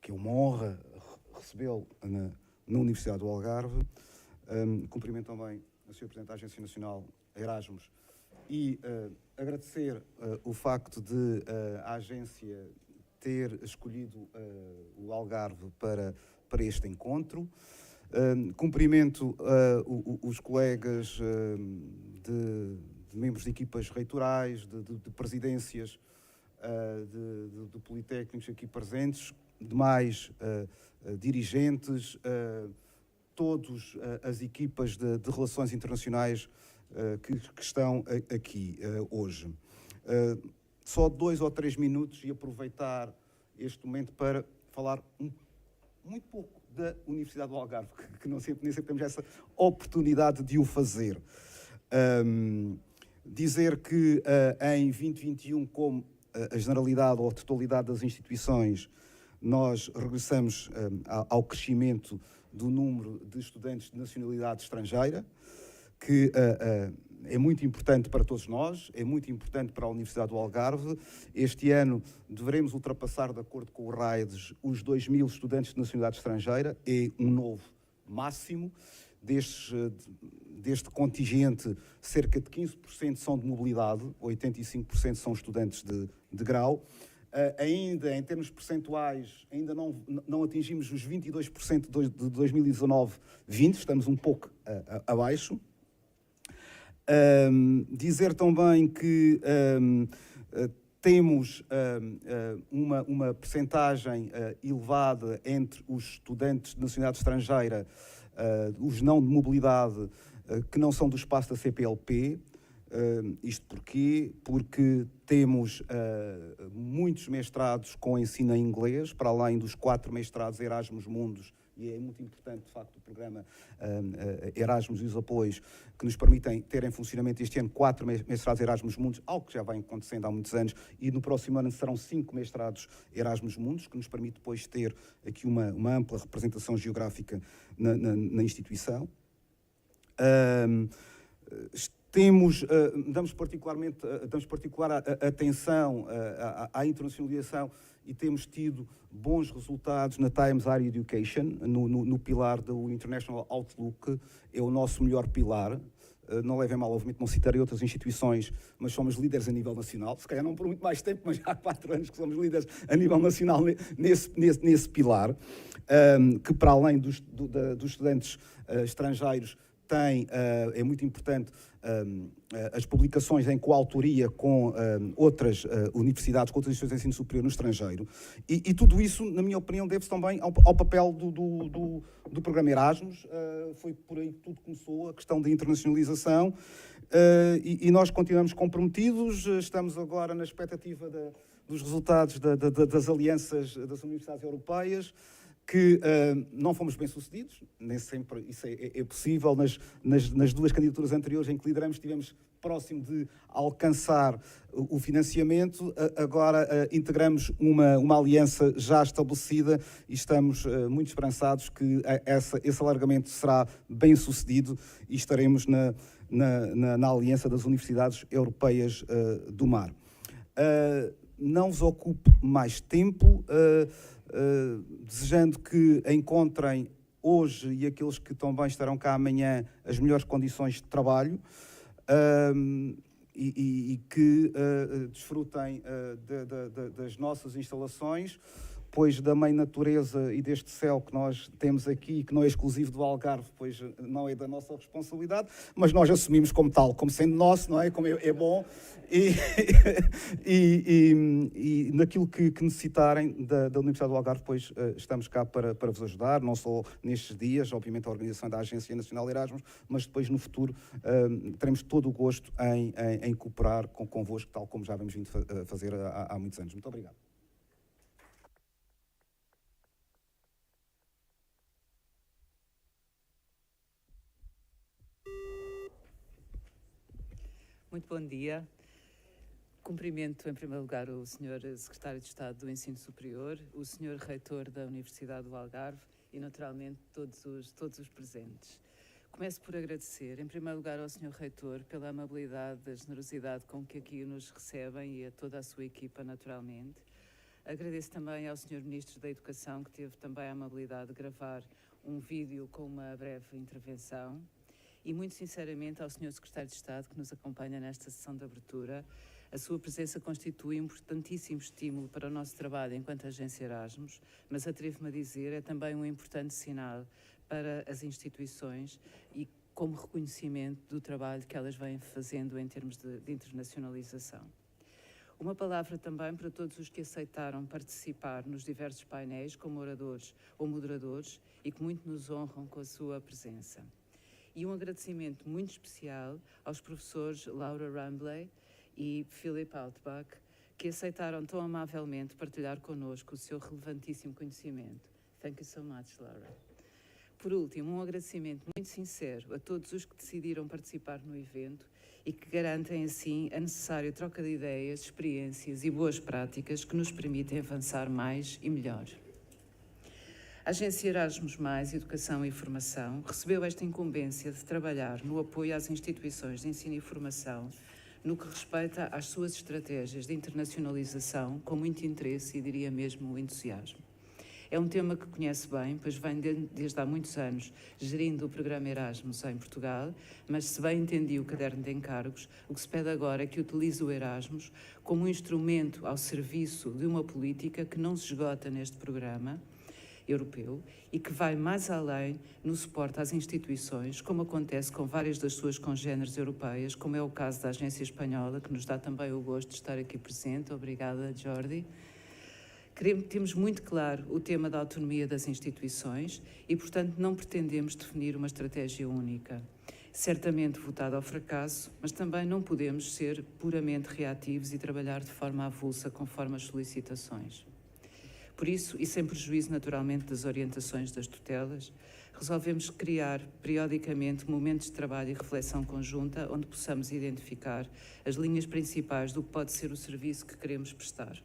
que é uma honra recebê-lo na Universidade do Algarve. Cumprimento também o Sr. Presidente da Agência Nacional Erasmus e agradecer o facto de a agência ter escolhido o Algarve para este encontro. Cumprimento os colegas de membros de equipas reitorais, de presidências de politécnicos aqui presentes, demais dirigentes, todas as equipas de relações internacionais que estão aqui hoje. Só 2 ou 3 minutos e aproveitar este momento para falar muito pouco da Universidade do Algarve, que nem sempre temos essa oportunidade de o fazer. Dizer que em 2021, como a generalidade ou a totalidade das instituições, nós regressamos ao crescimento do número de estudantes de nacionalidade estrangeira, que é muito importante para todos nós, é muito importante para a Universidade do Algarve. Este ano deveremos ultrapassar, de acordo com o RAIDS, os 2.000 estudantes de nacionalidade estrangeira, é um novo máximo. Deste contingente, cerca de 15% são de mobilidade, 85% são estudantes de grau. Ainda, em termos percentuais, ainda não atingimos os 22% de 2019-20, estamos um pouco abaixo. Dizer também que temos uma percentagem elevada entre os estudantes de nacionalidade estrangeira, os não de mobilidade, que não são do espaço da CPLP. Isto porquê? Porque temos muitos mestrados com ensino em inglês, para além dos 4 mestrados Erasmus Mundus, e é muito importante, de facto, o programa Erasmus e os apoios, que nos permitem ter em funcionamento este ano 4 mestrados Erasmus Mundus, algo que já vem acontecendo há muitos anos, e no próximo ano serão 5 mestrados Erasmus Mundus, que nos permite depois ter aqui uma ampla representação geográfica na instituição. Damos particular atenção à internacionalização e temos tido bons resultados na Times Higher Education, no pilar do International Outlook, é o nosso melhor pilar. Não levem mal, obviamente não citarei outras instituições, mas somos líderes a nível nacional, se calhar não por muito mais tempo, mas já há 4 anos que somos líderes a nível nacional nesse pilar, que para além dos estudantes estrangeiros, é muito importante as publicações em coautoria com outras universidades, com outras instituições de ensino superior no estrangeiro. E tudo isso, na minha opinião, deve-se também ao papel do programa Erasmus. Foi por aí que tudo começou, a questão da internacionalização. E nós continuamos comprometidos, estamos agora na expectativa dos resultados das alianças das universidades europeias, que não fomos bem-sucedidos, nem sempre isso é possível. Nas 2 candidaturas anteriores em que lideramos, estivemos próximo de alcançar o financiamento. Agora integramos uma aliança já estabelecida e estamos muito esperançados que esse alargamento será bem-sucedido e estaremos na aliança das universidades europeias do mar. Não vos ocupo mais tempo, desejando que encontrem hoje e aqueles que também estarão cá amanhã as melhores condições de trabalho e que desfrutem das nossas instalações, pois da mãe natureza e deste céu que nós temos aqui, que não é exclusivo do Algarve, pois não é da nossa responsabilidade, mas nós assumimos como tal, como sendo nosso, não é? Como é bom. E naquilo que necessitarem da Universidade do Algarve, pois estamos cá para vos ajudar, não só nestes dias, obviamente a organização da Agência Nacional Erasmus, mas depois no futuro teremos todo o gosto em cooperar convosco, tal como já vamos vindo a fazer há muitos anos. Muito obrigado. Muito bom dia. Cumprimento, em primeiro lugar, o Sr. Secretário de Estado do Ensino Superior, o Sr. Reitor da Universidade do Algarve e, naturalmente, todos os presentes. Começo por agradecer, em primeiro lugar, ao Sr. Reitor pela amabilidade, a generosidade com que aqui nos recebem e a toda a sua equipa, naturalmente. Agradeço também ao Sr. Ministro da Educação, que teve também a amabilidade de gravar um vídeo com uma breve intervenção. E muito sinceramente ao Sr. Secretário de Estado, que nos acompanha nesta sessão de abertura. A sua presença constitui um importantíssimo estímulo para o nosso trabalho enquanto agência Erasmus, mas atrevo-me a dizer, é também um importante sinal para as instituições e como reconhecimento do trabalho que elas vêm fazendo em termos de internacionalização. Uma palavra também para todos os que aceitaram participar nos diversos painéis como oradores ou moderadores e que muito nos honram com a sua presença. E um agradecimento muito especial aos professores Laura Rambley e Philip Altbach, que aceitaram tão amavelmente partilhar connosco o seu relevantíssimo conhecimento. Thank you so much, Laura. Por último, um agradecimento muito sincero a todos os que decidiram participar no evento e que garantem, assim, a necessária troca de ideias, experiências e boas práticas que nos permitem avançar mais e melhor. A Agência Erasmus+, Educação e Formação, recebeu esta incumbência de trabalhar no apoio às instituições de ensino e formação no que respeita às suas estratégias de internacionalização, com muito interesse e diria mesmo entusiasmo. É um tema que conhece bem, pois vem desde há muitos anos gerindo o programa Erasmus em Portugal, mas se bem entendi o caderno de encargos, o que se pede agora é que utilize o Erasmus como um instrumento ao serviço de uma política que não se esgota neste programa europeu e que vai mais além no suporte às instituições, como acontece com várias das suas congêneres europeias, como é o caso da Agência Espanhola, que nos dá também o gosto de estar aqui presente. Obrigada, Jordi. Temos muito claro o tema da autonomia das instituições e, portanto, não pretendemos definir uma estratégia única. Certamente votada ao fracasso, mas também não podemos ser puramente reativos e trabalhar de forma avulsa conforme as solicitações. Por isso, e sem prejuízo naturalmente das orientações das tutelas, resolvemos criar periodicamente momentos de trabalho e reflexão conjunta onde possamos identificar as linhas principais do que pode ser o serviço que queremos prestar.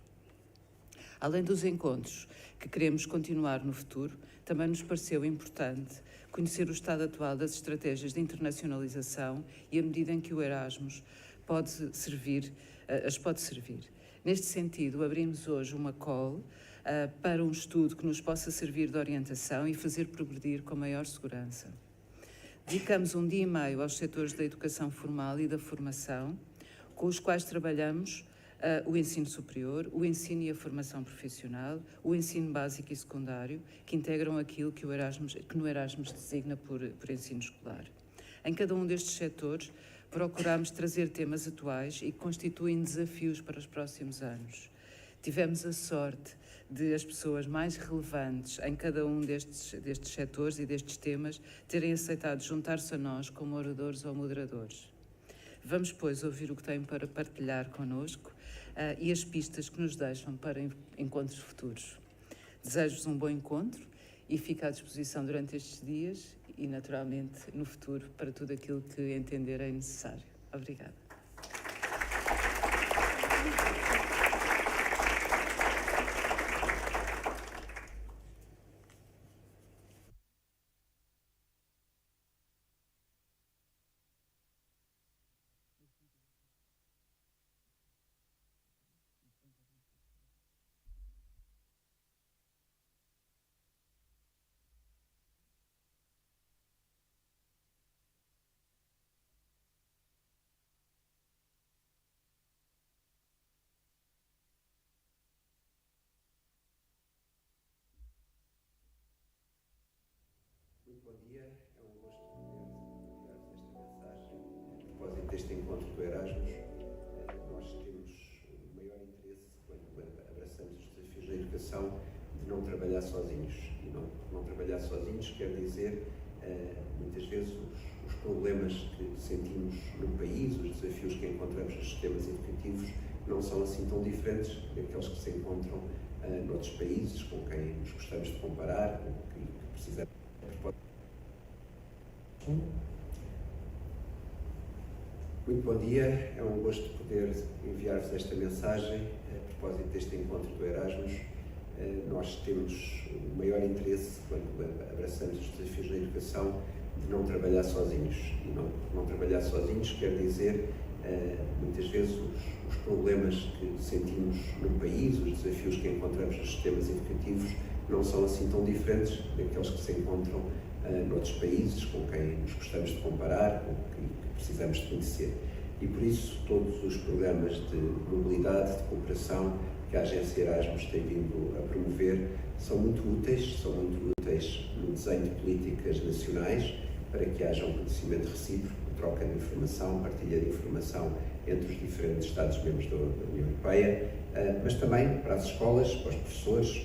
Além dos encontros que queremos continuar no futuro, também nos pareceu importante conhecer o estado atual das estratégias de internacionalização e a medida em que o Erasmus as pode servir. Neste sentido, abrimos hoje uma call para um estudo que nos possa servir de orientação e fazer progredir com maior segurança. Dedicamos um dia e meio aos setores da educação formal e da formação, com os quais trabalhamos o ensino superior, o ensino e a formação profissional, o ensino básico e secundário, que integram aquilo que no Erasmus designa por ensino escolar. Em cada um destes setores, procuramos trazer temas atuais e que constituem desafios para os próximos anos. Tivemos a sorte de as pessoas mais relevantes em cada um destes setores e destes temas terem aceitado juntar-se a nós como oradores ou moderadores. Vamos, pois, ouvir o que têm para partilhar connosco e as pistas que nos deixam para encontros futuros. Desejo-vos um bom encontro e fico à disposição durante estes dias e, naturalmente, no futuro, para tudo aquilo que entenderem necessário. Obrigada. Muito bom dia, é um gosto poder enviar-vos esta mensagem. A propósito deste encontro do Erasmus, nós temos o maior interesse, quando abraçamos os desafios da educação, de não trabalhar sozinhos. E não trabalhar sozinhos quer dizer, muitas vezes, os problemas que sentimos no país, os desafios que encontramos nos sistemas educativos, não são assim tão diferentes daqueles que se encontram noutros países com quem nos gostamos de comparar, com que precisamos. Muito bom dia, é um gosto poder enviar-vos esta mensagem a propósito deste encontro do Erasmus. Nós temos o maior interesse, quando abraçamos os desafios da educação, de não trabalhar sozinhos. E não trabalhar sozinhos quer dizer, Muitas vezes os problemas que sentimos no país, os desafios que encontramos nos sistemas educativos, não são assim tão diferentes daqueles que se encontram noutros países com quem nos gostamos de comparar, com quem precisamos de conhecer. E por isso todos os programas de mobilidade, de cooperação que a Agência Erasmus tem vindo a promover são muito úteis no desenho de políticas nacionais para que haja um conhecimento recíproco, troca de informação, partilha de informação entre os diferentes Estados-membros da União Europeia, mas também para as escolas, para os professores,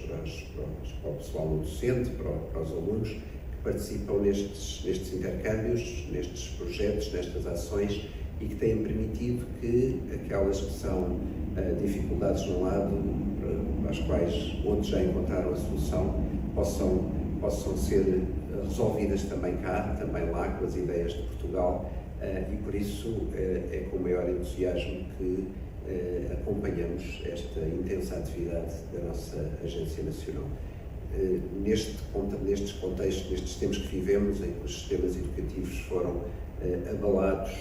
para o pessoal não docente, para os alunos que participam nestes intercâmbios, nestes projetos, nestas ações e que têm permitido que aquelas que são dificuldades de um lado, para as quais outros já encontraram a solução, possam ser resolvidas também cá, também lá, com as ideias de Portugal, e por isso é com o maior entusiasmo que acompanhamos esta intensa atividade da nossa Agência Nacional. Nestes contextos, nestes tempos que vivemos, em que os sistemas educativos foram abalados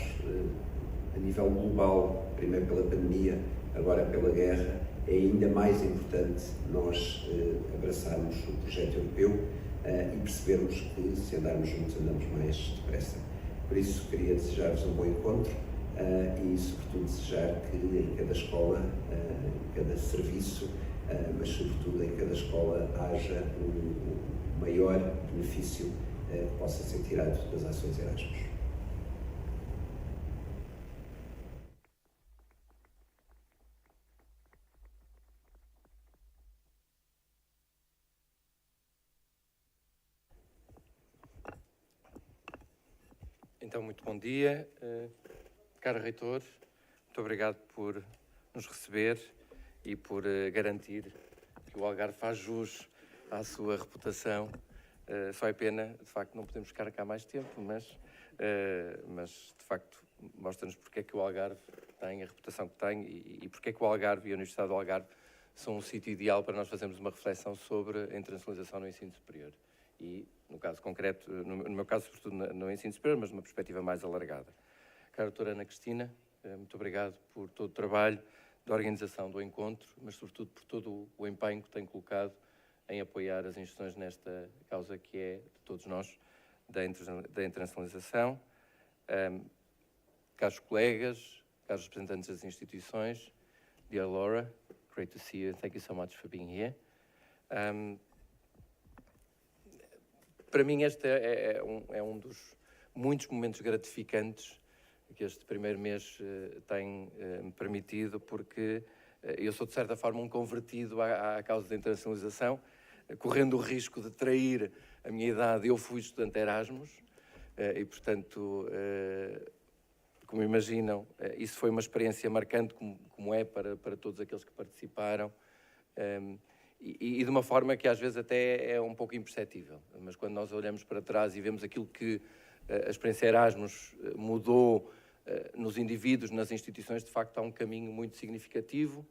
a nível global, primeiro pela pandemia, agora pela guerra, é ainda mais importante nós abraçarmos o projeto europeu e percebermos que, se andarmos juntos, andamos mais depressa. Por isso, queria desejar-vos um bom encontro e, sobretudo, desejar que em cada escola, em cada serviço, mas, sobretudo, em cada escola haja um maior benefício que possa ser tirado das ações Erasmus. Então, muito bom dia, caro reitor, muito obrigado por nos receber e por garantir que o Algarve faz jus à sua reputação. Só é pena, de facto, não podemos ficar cá mais tempo, mas de facto, mostra-nos porque é que o Algarve tem a reputação que tem e porque é que o Algarve e a Universidade do Algarve são um sítio ideal para nós fazermos uma reflexão sobre a internacionalização no ensino superior. E, no caso concreto, no meu caso, sobretudo no ensino superior, mas numa perspectiva mais alargada. Cara doutora Ana Cristina, muito obrigado por todo o trabalho da organização do encontro, mas sobretudo por todo o empenho que tem colocado em apoiar as instituições nesta causa que é de todos nós, da internacionalização. Caros colegas, caros representantes das instituições, dear Laura, great to see you, thank you so much for being here. Para mim este é um dos muitos momentos gratificantes que este primeiro mês tem me permitido, porque eu sou de certa forma um convertido à causa da internacionalização, correndo o risco de trair a minha idade. Eu fui estudante Erasmus e, portanto, como imaginam, isso foi uma experiência marcante, como é para todos aqueles que participaram. E de uma forma que às vezes até é um pouco imperceptível, mas quando nós olhamos para trás e vemos aquilo que a experiência Erasmus mudou nos indivíduos, nas instituições, de facto há um caminho muito significativo.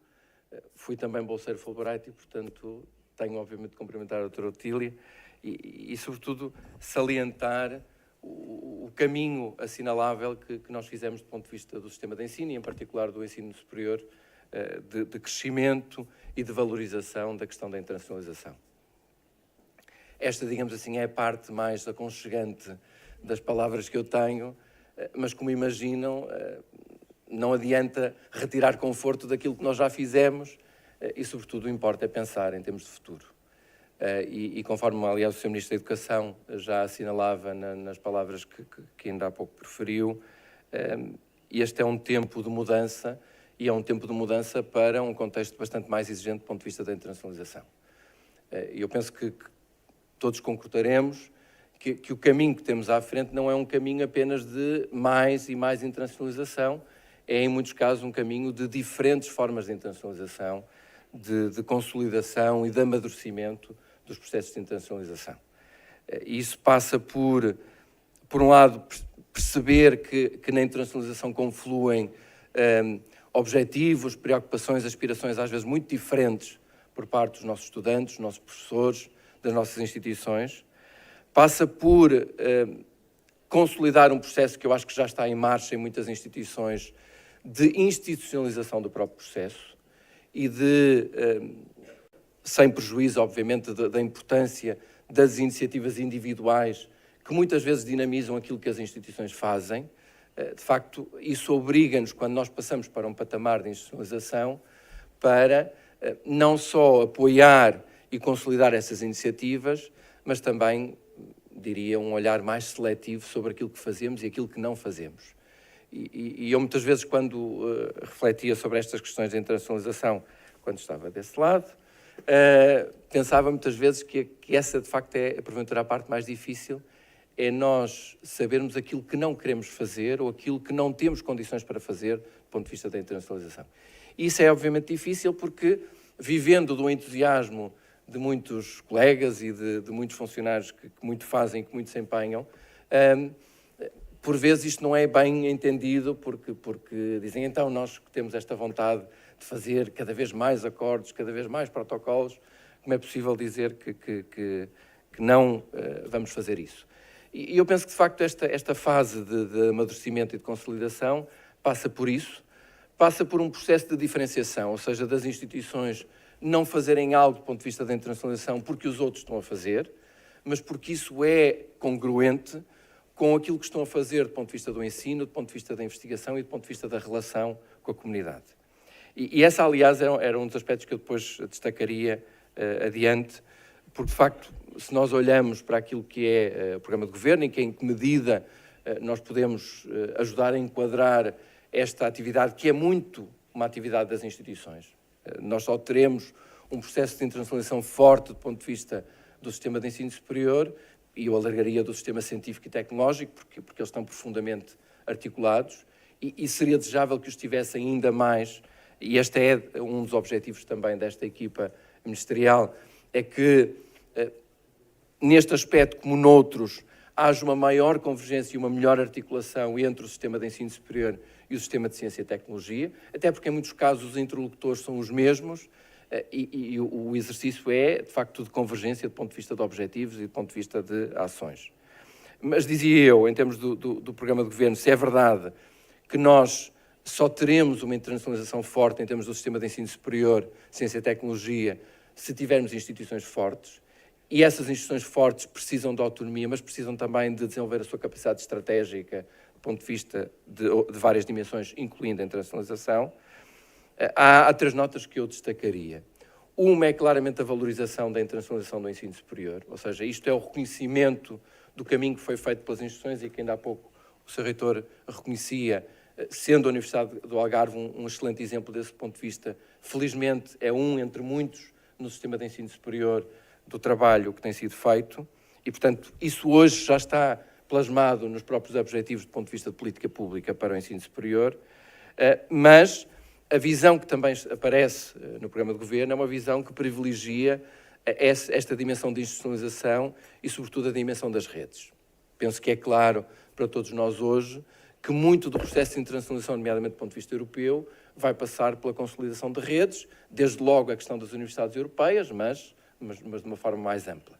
Fui também bolseiro Fulbright e, portanto, tenho obviamente de cumprimentar a doutora Otília e sobretudo, salientar o caminho assinalável que nós fizemos do ponto de vista do sistema de ensino e, em particular, do ensino superior, de crescimento e de valorização da questão da internacionalização. Esta, digamos assim, é a parte mais aconchegante das palavras que eu tenho, mas como imaginam, não adianta retirar conforto daquilo que nós já fizemos e, sobretudo, o importa é pensar em termos de futuro. E conforme, aliás, o Sr. Ministro da Educação já assinalava nas palavras que ainda há pouco preferiu, este é um tempo de mudança, e é um tempo de mudança para um contexto bastante mais exigente do ponto de vista da internacionalização. Eu penso que todos concordaremos que o caminho que temos à frente não é um caminho apenas de mais e mais internacionalização, é, em muitos casos, um caminho de diferentes formas de internacionalização, de consolidação e de amadurecimento dos processos de internacionalização. E isso passa por um lado, perceber que na internacionalização confluem objetivos, preocupações, aspirações às vezes muito diferentes por parte dos nossos estudantes, dos nossos professores, das nossas instituições. Passa por consolidar um processo que eu acho que já está em marcha em muitas instituições de institucionalização do próprio processo e de, sem prejuízo, obviamente, da importância das iniciativas individuais que muitas vezes dinamizam aquilo que as instituições fazem. De facto, isso obriga-nos, quando nós passamos para um patamar de institucionalização, para não só apoiar e consolidar essas iniciativas, mas também, diria, um olhar mais seletivo sobre aquilo que fazemos e aquilo que não fazemos. E eu muitas vezes, quando refletia sobre estas questões de internacionalização, quando estava desse lado, pensava muitas vezes que essa, de facto, é, porventura, a parte mais difícil, é nós sabermos aquilo que não queremos fazer ou aquilo que não temos condições para fazer do ponto de vista da internacionalização. E isso é, obviamente, difícil porque, vivendo do entusiasmo de muitos colegas e de muitos funcionários que muito fazem, que muito se empenham, por vezes isto não é bem entendido porque dizem, então, nós que temos esta vontade de fazer cada vez mais acordos, cada vez mais protocolos, como é possível dizer que não vamos fazer isso? E eu penso que, de facto, esta fase de amadurecimento e de consolidação passa por isso, passa por um processo de diferenciação, ou seja, das instituições não fazerem algo do ponto de vista da internacionalização porque os outros estão a fazer, mas porque isso é congruente com aquilo que estão a fazer do ponto de vista do ensino, do ponto de vista da investigação e do ponto de vista da relação com a comunidade. E essa, aliás, era um dos aspectos que eu depois destacaria adiante, porque, de facto, se nós olhamos para aquilo que é o programa de governo, em que medida nós podemos ajudar a enquadrar esta atividade, que é muito uma atividade das instituições. Nós só teremos um processo de internacionalização forte do ponto de vista do sistema de ensino superior, e eu alargaria do sistema científico e tecnológico, porque eles estão profundamente articulados, e seria desejável que os tivessem ainda mais, e este é um dos objetivos também desta equipa ministerial, é que neste aspecto, como noutros, haja uma maior convergência e uma melhor articulação entre o sistema de ensino superior e o sistema de ciência e tecnologia, até porque em muitos casos os interlocutores são os mesmos e o exercício é, de facto, de convergência do ponto de vista de objetivos e do ponto de vista de ações. Mas dizia eu, em termos do programa de governo, se é verdade que nós só teremos uma internacionalização forte em termos do sistema de ensino superior, ciência e tecnologia, se tivermos instituições fortes, e essas instituições fortes precisam de autonomia, mas precisam também de desenvolver a sua capacidade estratégica do ponto de vista de várias dimensões, incluindo a internacionalização. Há três notas que eu destacaria. Uma é claramente a valorização da internacionalização do ensino superior, ou seja, isto é o reconhecimento do caminho que foi feito pelas instituições e que ainda há pouco o Sr. Reitor reconhecia, sendo a Universidade do Algarve um excelente exemplo desse ponto de vista. Felizmente é um entre muitos no sistema de ensino superior do trabalho que tem sido feito e, portanto, isso hoje já está plasmado nos próprios objetivos do ponto de vista de política pública para o ensino superior, mas a visão que também aparece no programa de governo é uma visão que privilegia esta dimensão de institucionalização e, sobretudo, a dimensão das redes. Penso que é claro para todos nós hoje que muito do processo de internacionalização, nomeadamente do ponto de vista europeu, vai passar pela consolidação de redes, desde logo a questão das universidades europeias, mas de uma forma mais ampla.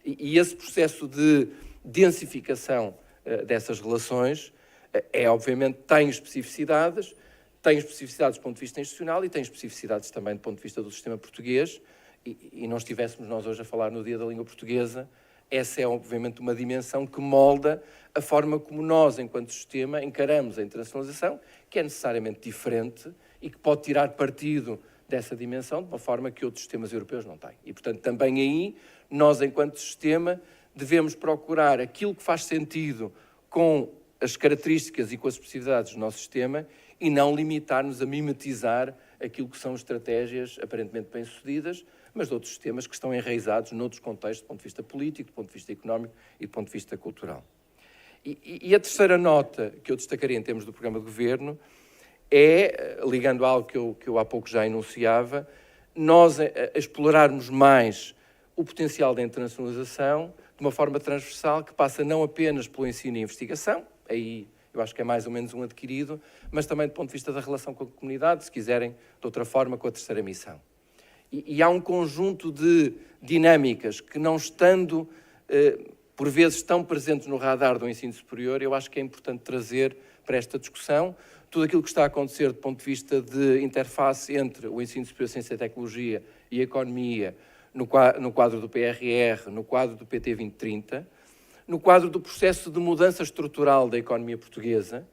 E esse processo de densificação dessas relações obviamente, tem especificidades do ponto de vista institucional e tem especificidades também do ponto de vista do sistema português, e não estivéssemos nós hoje a falar no Dia da Língua Portuguesa, essa é obviamente uma dimensão que molda a forma como nós, enquanto sistema, encaramos a internacionalização, que é necessariamente diferente e que pode tirar partido dessa dimensão de uma forma que outros sistemas europeus não têm. E, portanto, também aí, nós, enquanto sistema, devemos procurar aquilo que faz sentido com as características e com as especificidades do nosso sistema e não limitar-nos a mimetizar aquilo que são estratégias aparentemente bem-sucedidas, mas de outros sistemas que estão enraizados noutros contextos, do ponto de vista político, do ponto de vista económico e do ponto de vista cultural. E a terceira nota que eu destacaria em termos do programa de governo é, ligando a algo que eu há pouco já enunciava, nós explorarmos mais o potencial da internacionalização de uma forma transversal que passa não apenas pelo ensino e investigação, aí eu acho que é mais ou menos um adquirido, mas também do ponto de vista da relação com a comunidade, se quiserem, de outra forma, com a terceira missão. E há um conjunto de dinâmicas que, não estando, por vezes, tão presentes no radar do ensino superior, eu acho que é importante trazer para esta discussão, tudo aquilo que está a acontecer do ponto de vista de interface entre o ensino superior, ciência e tecnologia e a economia, no quadro do PRR, no quadro do PT 2030, no quadro do processo de mudança estrutural da economia portuguesa,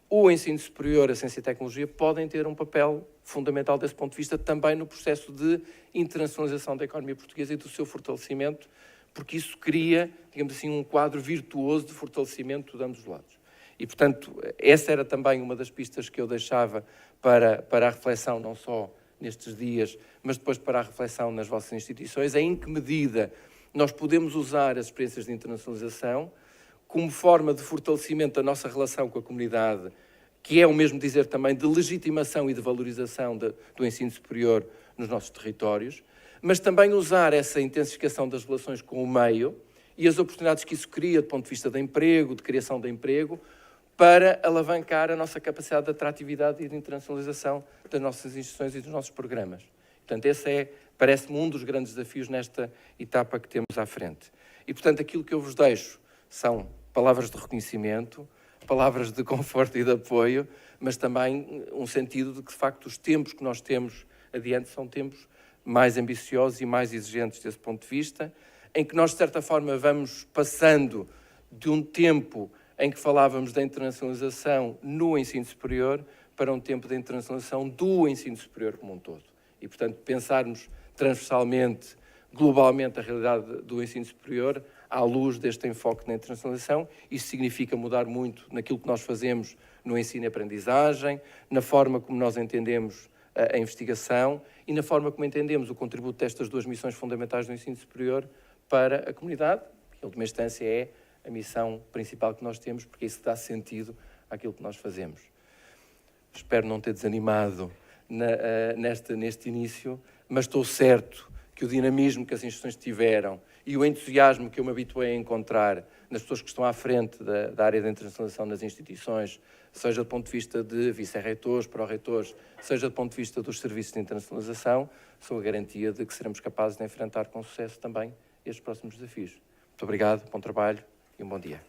o ensino superior, a ciência e a tecnologia podem ter um papel fundamental desse ponto de vista também no processo de internacionalização da economia portuguesa e do seu fortalecimento, porque isso cria, digamos assim, um quadro virtuoso de fortalecimento de ambos os lados. E, portanto, essa era também uma das pistas que eu deixava para a reflexão, não só nestes dias, mas depois para a reflexão nas vossas instituições, em que medida nós podemos usar as experiências de internacionalização como forma de fortalecimento da nossa relação com a comunidade, que é o mesmo dizer também de legitimação e de valorização do ensino superior nos nossos territórios, mas também usar essa intensificação das relações com o meio e as oportunidades que isso cria do ponto de vista de emprego, de criação de emprego, para alavancar a nossa capacidade de atratividade e de internacionalização das nossas instituições e dos nossos programas. Portanto, esse é, parece-me, um dos grandes desafios nesta etapa que temos à frente. E, portanto, aquilo que eu vos deixo são palavras de reconhecimento, palavras de conforto e de apoio, mas também um sentido de que, de facto, os tempos que nós temos adiante são tempos mais ambiciosos e mais exigentes desse ponto de vista, em que nós, de certa forma, vamos passando de um tempo em que falávamos da internacionalização no ensino superior para um tempo da internacionalização do ensino superior como um todo. E, portanto, pensarmos transversalmente, globalmente, a realidade do ensino superior à luz deste enfoque na internacionalização. Isso significa mudar muito naquilo que nós fazemos no ensino e aprendizagem, na forma como nós entendemos a investigação e na forma como entendemos o contributo destas duas missões fundamentais do ensino superior para a comunidade, que, em última instância, é a missão principal que nós temos, porque isso dá sentido àquilo que nós fazemos. Espero não ter desanimado neste início, mas estou certo que o dinamismo que as instituições tiveram e o entusiasmo que eu me habituei a encontrar nas pessoas que estão à frente da área da internacionalização nas instituições, seja do ponto de vista de vice-reitores, pró-reitores, seja do ponto de vista dos serviços de internacionalização, são a garantia de que seremos capazes de enfrentar com sucesso também estes próximos desafios. Muito obrigado, bom trabalho e um bom dia.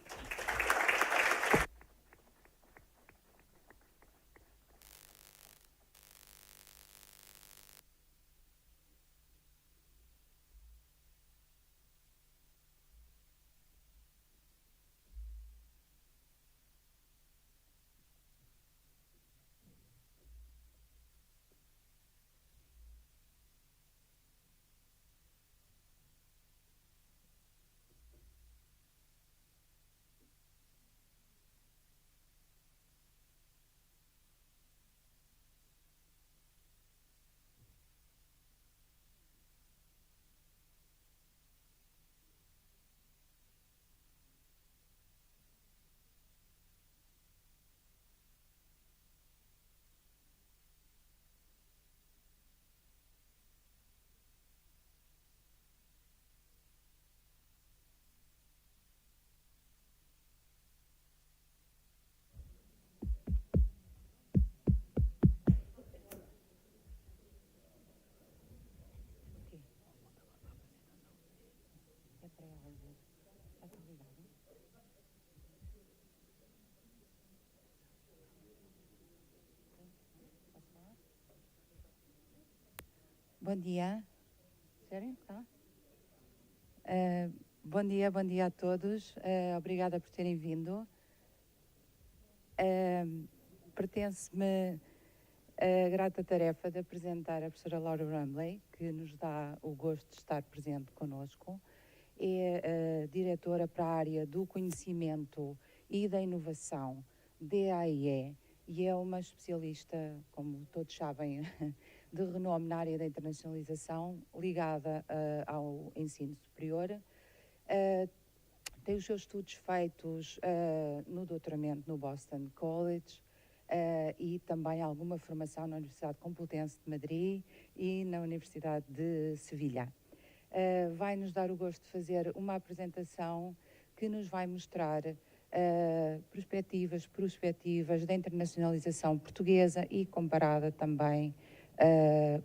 Bom dia. Sério? Tá? Bom dia a todos. Obrigada por terem vindo. Pertence-me a grata tarefa de apresentar a professora Laura Rumley, que nos dá o gosto de estar presente connosco. É a diretora para a área do conhecimento e da inovação DAIE e é uma especialista, como todos sabem, de renome na área da internacionalização, ligada ao ensino superior. Tem os seus estudos feitos no doutoramento no Boston College e também alguma formação na Universidade Complutense de Madrid e na Universidade de Sevilha. Vai-nos dar o gosto de fazer uma apresentação que nos vai mostrar perspectivas da internacionalização portuguesa e comparada também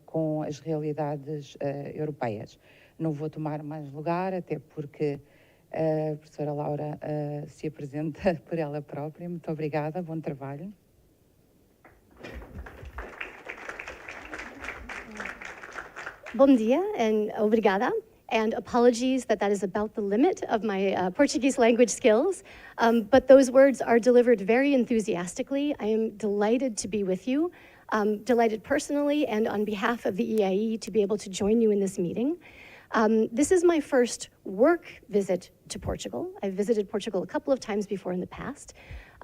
com as realidades europeias. Não vou tomar mais lugar, até porque a professora Laura se apresenta por ela própria. Muito obrigada, bom trabalho. Bom dia and obrigada. And apologies that is about the limit of my Portuguese language skills, but those words are delivered very enthusiastically. I am delighted to be with you, delighted personally and on behalf of the EIE to be able to join you in this meeting. This is my first work visit to Portugal. I've visited Portugal a couple of times before in the past,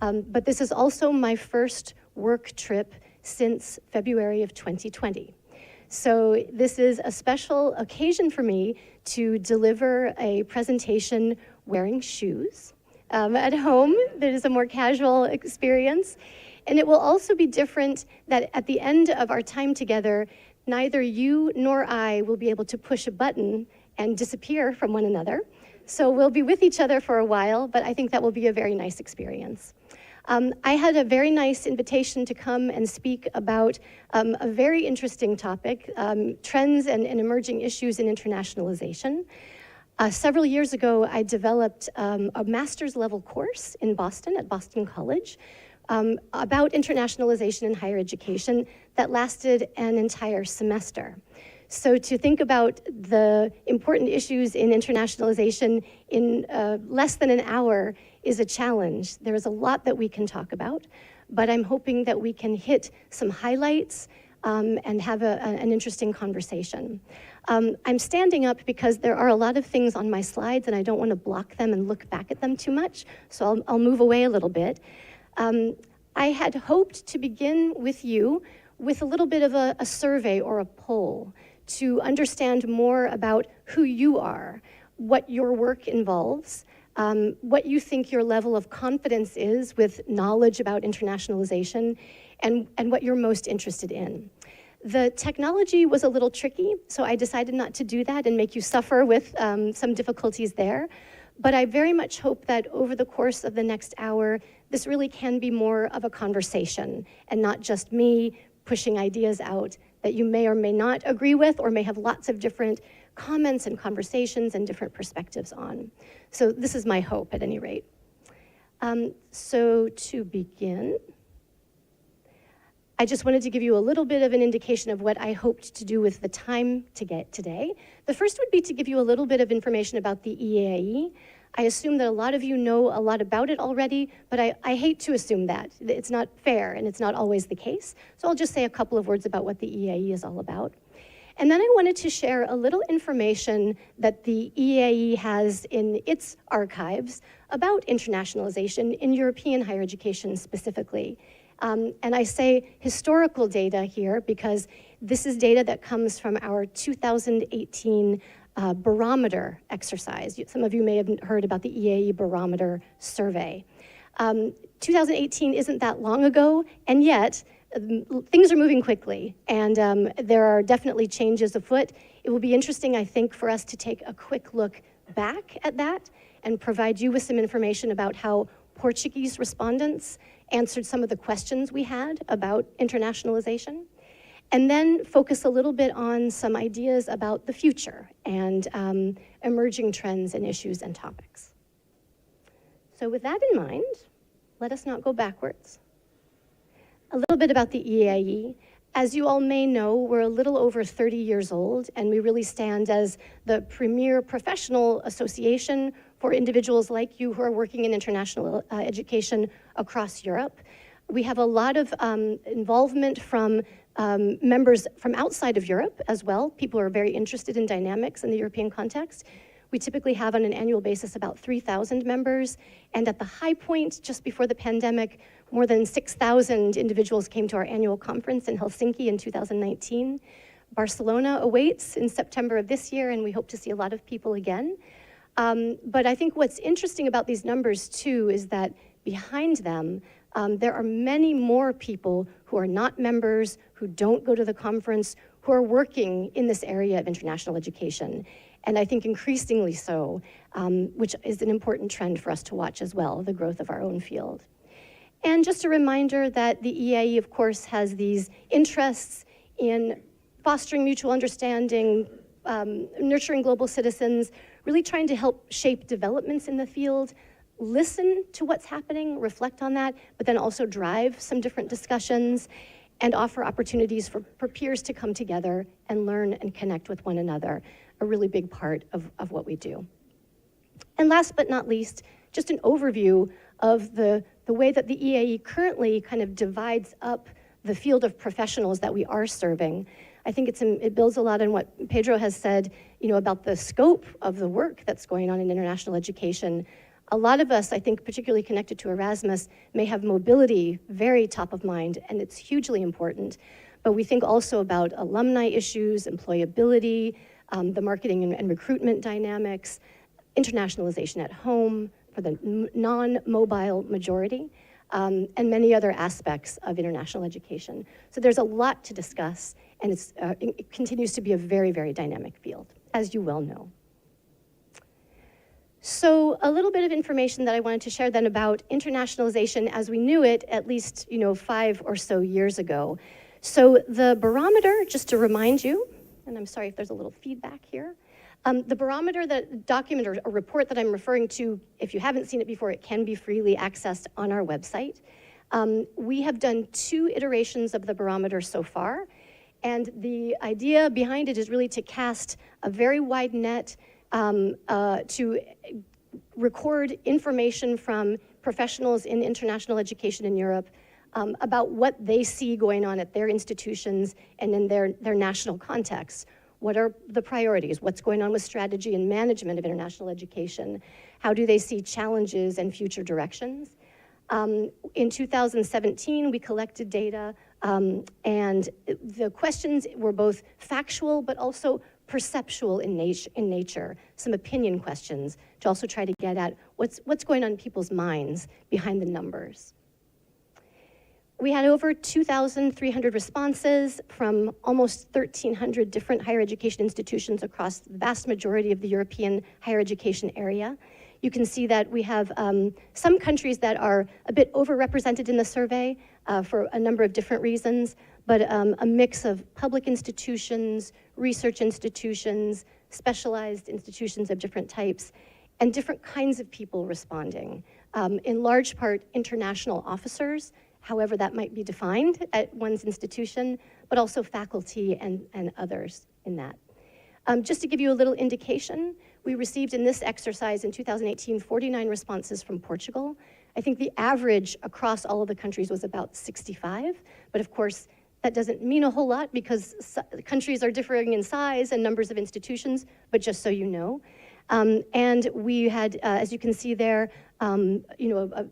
but this is also my first work trip since February of 2020. So this is a special occasion for me to deliver a presentation wearing shoes at home. That is a more casual experience. And it will also be different that at the end of our time together, neither you nor I will be able to push a button and disappear from one another. So we'll be with each other for a while, but I think that will be a very nice experience. I had a very nice invitation to come and speak about a very interesting topic, trends and emerging issues in internationalization. Several years ago, I developed a master's level course in Boston at Boston College about internationalization in higher education that lasted an entire semester. So to think about the important issues in internationalization in less than an hour is a challenge. There is a lot that we can talk about, but I'm hoping that we can hit some highlights and have an interesting conversation. I'm standing up because there are a lot of things on my slides and I don't want to block them and look back at them too much, so I'll move away a little bit. I had hoped to begin with you with a little bit of a survey or a poll to understand more about who you are, what your work involves, what you think your level of confidence is with knowledge about internationalization, and what you're most interested in. The technology was a little tricky, so I decided not to do that and make you suffer with some difficulties there. But I very much hope that over the course of the next hour, this really can be more of a conversation and not just me pushing ideas out that you may or may not agree with or may have lots of different comments and conversations and different perspectives on. So this is my hope at any rate. So to begin, I just wanted to give you a little bit of an indication of what I hoped to do with the time to get today. The first would be to give you a little bit of information about the EAE. I assume that a lot of you know a lot about it already, but I hate to assume that. It's not fair and it's not always the case. So I'll just say a couple of words about what the EAE is all about. And then I wanted to share a little information that the EAE has in its archives about internationalization in European higher education specifically. And I say historical data here because this is data that comes from our 2018 barometer exercise. Some of you may have heard about the EAE barometer survey. 2018 isn't that long ago, and yet things are moving quickly, and there are definitely changes afoot. It will be interesting, I think, for us to take a quick look back at that and provide you with some information about how Portuguese respondents answered some of the questions we had about internationalization, and then focus a little bit on some ideas about the future and emerging trends and issues and topics. So with that in mind, let us not go backwards. A little bit about the EAE. As you all may know, we're a little over 30 years old, and we really stand as the premier professional association for individuals like you who are working in international education across Europe. We have a lot of involvement from members from outside of Europe as well. People are very interested in dynamics in the European context. We typically have on an annual basis about 3,000 members, and at the high point, just before the pandemic, more than 6,000 individuals came to our annual conference in Helsinki in 2019. Barcelona awaits in September of this year, and we hope to see a lot of people again. But I think what's interesting about these numbers too is that behind them, there are many more people who are not members, who don't go to the conference, who are working in this area of international education. And I think increasingly so, which is an important trend for us to watch as well, the growth of our own field. And just a reminder that the EAE, of course, has these interests in fostering mutual understanding, nurturing global citizens, really trying to help shape developments in the field, listen to what's happening, reflect on that, but then also drive some different discussions. and offer opportunities for peers to come together and learn and connect with one another, a really big part of what we do. And last but not least, just an overview of the way that the EAE currently kind of divides up the field of professionals that we are serving. I think it builds a lot on what Pedro has said, about the scope of the work that's going on in international education. A lot of us, I think, particularly connected to Erasmus, may have mobility very top of mind, and it's hugely important. But we think also about alumni issues, employability, the marketing and recruitment dynamics, internationalization at home for the non-mobile majority, and many other aspects of international education. So there's a lot to discuss, and it continues to be a very, very dynamic field, as you well know. So a little bit of information that I wanted to share then about internationalization as we knew it at least 5 or so years ago. So the barometer, just to remind you, and I'm sorry if there's a little feedback here, the barometer, that document or a report that I'm referring to, if you haven't seen it before, it can be freely accessed on our website. We have done 2 iterations of the barometer so far, and the idea behind it is really to cast a very wide net to record information from professionals in international education in Europe about what they see going on at their institutions and in their national contexts. What are the priorities? What's going on with strategy and management of international education? How do they see challenges and future directions? In 2017, we collected data, and the questions were both factual but also perceptual in nature, some opinion questions to also try to get at what's going on in people's minds behind the numbers. We had over 2,300 responses from almost 1,300 different higher education institutions across the vast majority of the European higher education area. You can see that we have some countries that are a bit overrepresented in the survey for a number of different reasons, but a mix of public institutions, research institutions, specialized institutions of different types, and different kinds of people responding. In large part, international officers, however that might be defined at one's institution, but also faculty and others in that. Just to give you a little indication, we received in this exercise in 2018, 49 responses from Portugal. I think the average across all of the countries was about 65, but of course, that doesn't mean a whole lot because countries are differing in size and numbers of institutions, but just so you know. And we had, as you can see there, a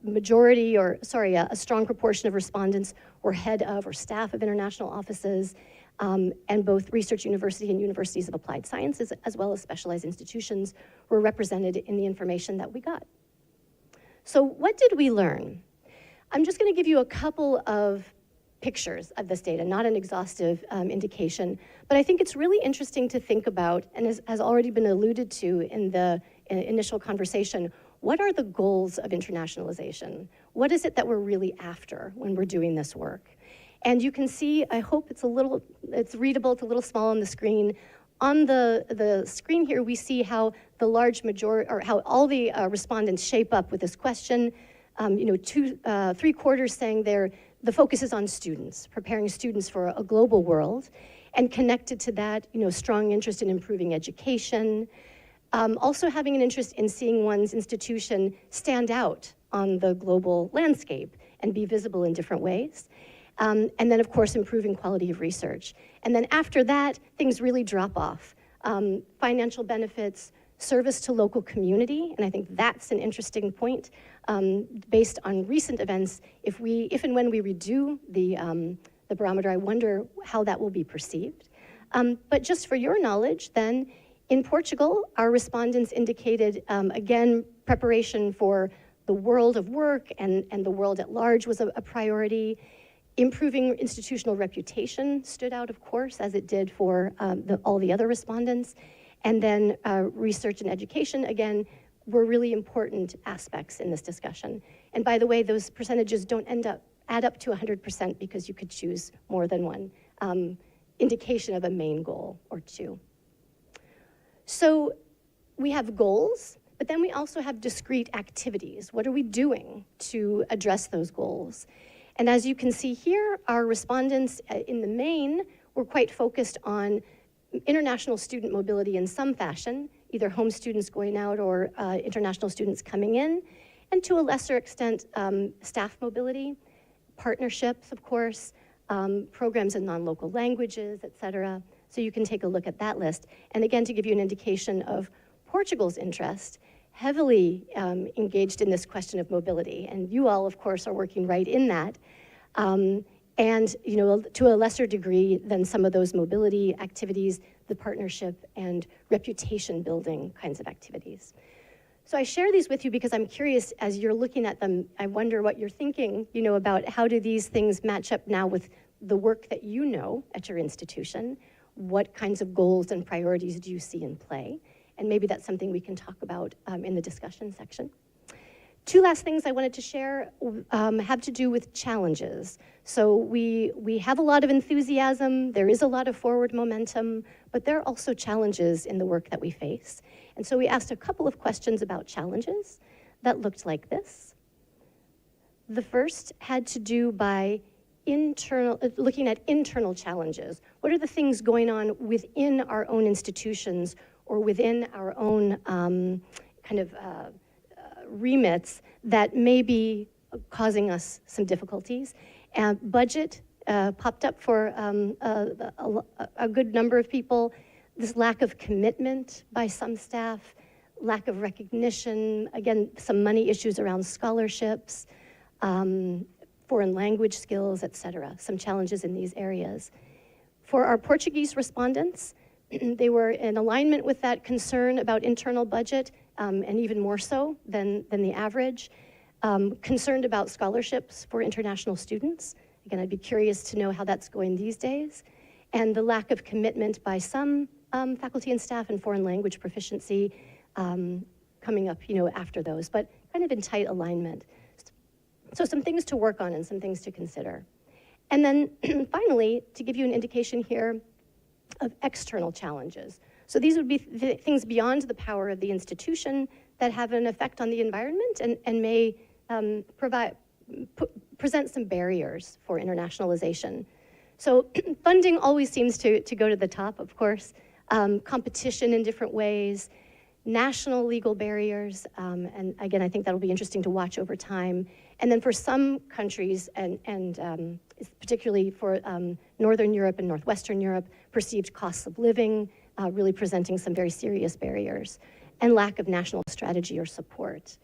majority, a strong proportion of respondents were head of or staff of international offices, and both research university and universities of applied sciences, as well as specialized institutions, were represented in the information that we got. So what did we learn? I'm just going to give you a couple of pictures of this data, not an exhaustive indication, but I think it's really interesting to think about, and has already been alluded to in the initial conversation, what are the goals of internationalization? What is it that we're really after when we're doing this work? And you can see, I hope it's readable, it's a little small on the screen. On the screen here, we see how the large majority, or how all the respondents shape up with this question. 3/4 saying the focus is on students, preparing students for a global world, and connected to that, strong interest in improving education, also having an interest in seeing one's institution stand out on the global landscape and be visible in different ways. And then, of course, improving quality of research. And then after that, things really drop off. Financial benefits, service to local community, and I think that's an interesting point. Based on recent events, if and when we redo the barometer, I wonder how that will be perceived. But just for your knowledge, then, in Portugal, our respondents indicated, again, preparation for the world of work and the world at large was a priority. Improving institutional reputation stood out, of course, as it did for all the other respondents. And then research and education, again, were really important aspects in this discussion. And by the way, those percentages don't add up to 100% because you could choose more than one indication of a main goal or two. So we have goals, but then we also have discrete activities. What are we doing to address those goals? And as you can see here, our respondents in the main were quite focused on international student mobility in some fashion, either home students going out or international students coming in, and to a lesser extent, staff mobility, partnerships, of course, programs in non-local languages, et cetera. So you can take a look at that list. And again, to give you an indication of Portugal's interest, heavily engaged in this question of mobility. And you all, of course, are working right in that. And you know, to a lesser degree than some of those mobility activities, the partnership and reputation building kinds of activities. So I share these with you because I'm curious, as you're looking at them, I wonder what you're thinking, you know, about how do these things match up now with the work that you know at your institution? What kinds of goals and priorities do you see in play? And maybe that's something we can talk about in the discussion section. Two last things I wanted to share have to do with challenges. So we have a lot of enthusiasm, there is a lot of forward momentum, but there are also challenges in the work that we face. And so we asked a couple of questions about challenges that looked like this. The first had to do by looking at internal challenges. What are the things going on within our own institutions or within our own remits that may be causing us some difficulties? Budget popped up for a good number of people. This lack of commitment by some staff, lack of recognition, again, some money issues around scholarships, foreign language skills, et cetera, some challenges in these areas. For our Portuguese respondents, they were in alignment with that concern about internal budget, and even more so than the average. Concerned about scholarships for international students. Again, I'd be curious to know how that's going these days. And the lack of commitment by some faculty and staff in foreign language proficiency coming up, you know, after those, but kind of in tight alignment. So some things to work on and some things to consider. And then finally, to give you an indication here of external challenges. So these would be things beyond the power of the institution that have an effect on the environment and may present some barriers for internationalization. So funding always seems to go to the top, of course. Competition in different ways, national legal barriers, and again, I think that'll be interesting to watch over time. And then for some countries, and particularly for Northern Europe and Northwestern Europe, perceived costs of living, really presenting some very serious barriers, and lack of national strategy or support.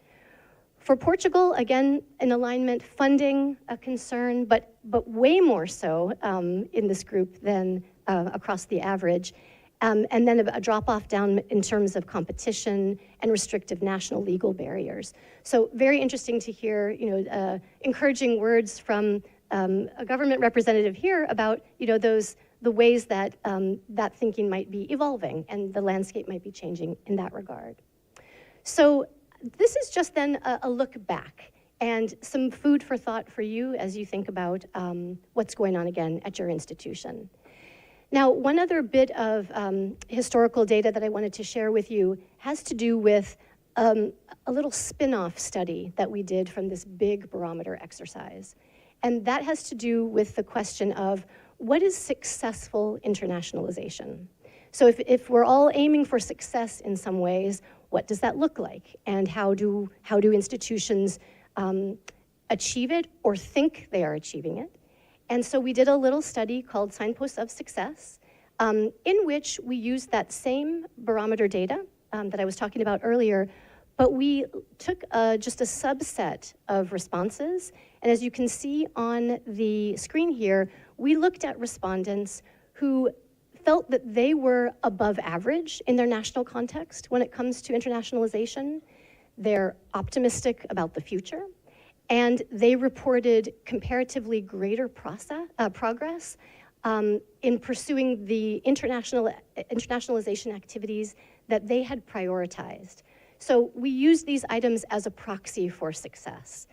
For Portugal, again, in alignment, funding a concern, but way more so in this group than across the average. And then a drop-off down in terms of competition and restrictive national legal barriers. So very interesting to hear, you know, encouraging words from a government representative here about, you know, the ways that that thinking might be evolving and the landscape might be changing in that regard. So this is just then a look back and some food for thought for you as you think about what's going on again at your institution. Now, one other bit of historical data that I wanted to share with you has to do with a little spin-off study that we did from this big barometer exercise. And that has to do with the question of what is successful internationalization? So if we're all aiming for success in some ways, what does that look like? And how do institutions achieve it or think they are achieving it? And so we did a little study called Signposts of Success, in which we used that same barometer data that I was talking about earlier, but we took just a subset of responses. And as you can see on the screen here, we looked at respondents who felt that they were above average in their national context when it comes to internationalization. They're optimistic about the future. And they reported comparatively greater progress in pursuing the internationalization activities that they had prioritized. So we use these items as a proxy for success.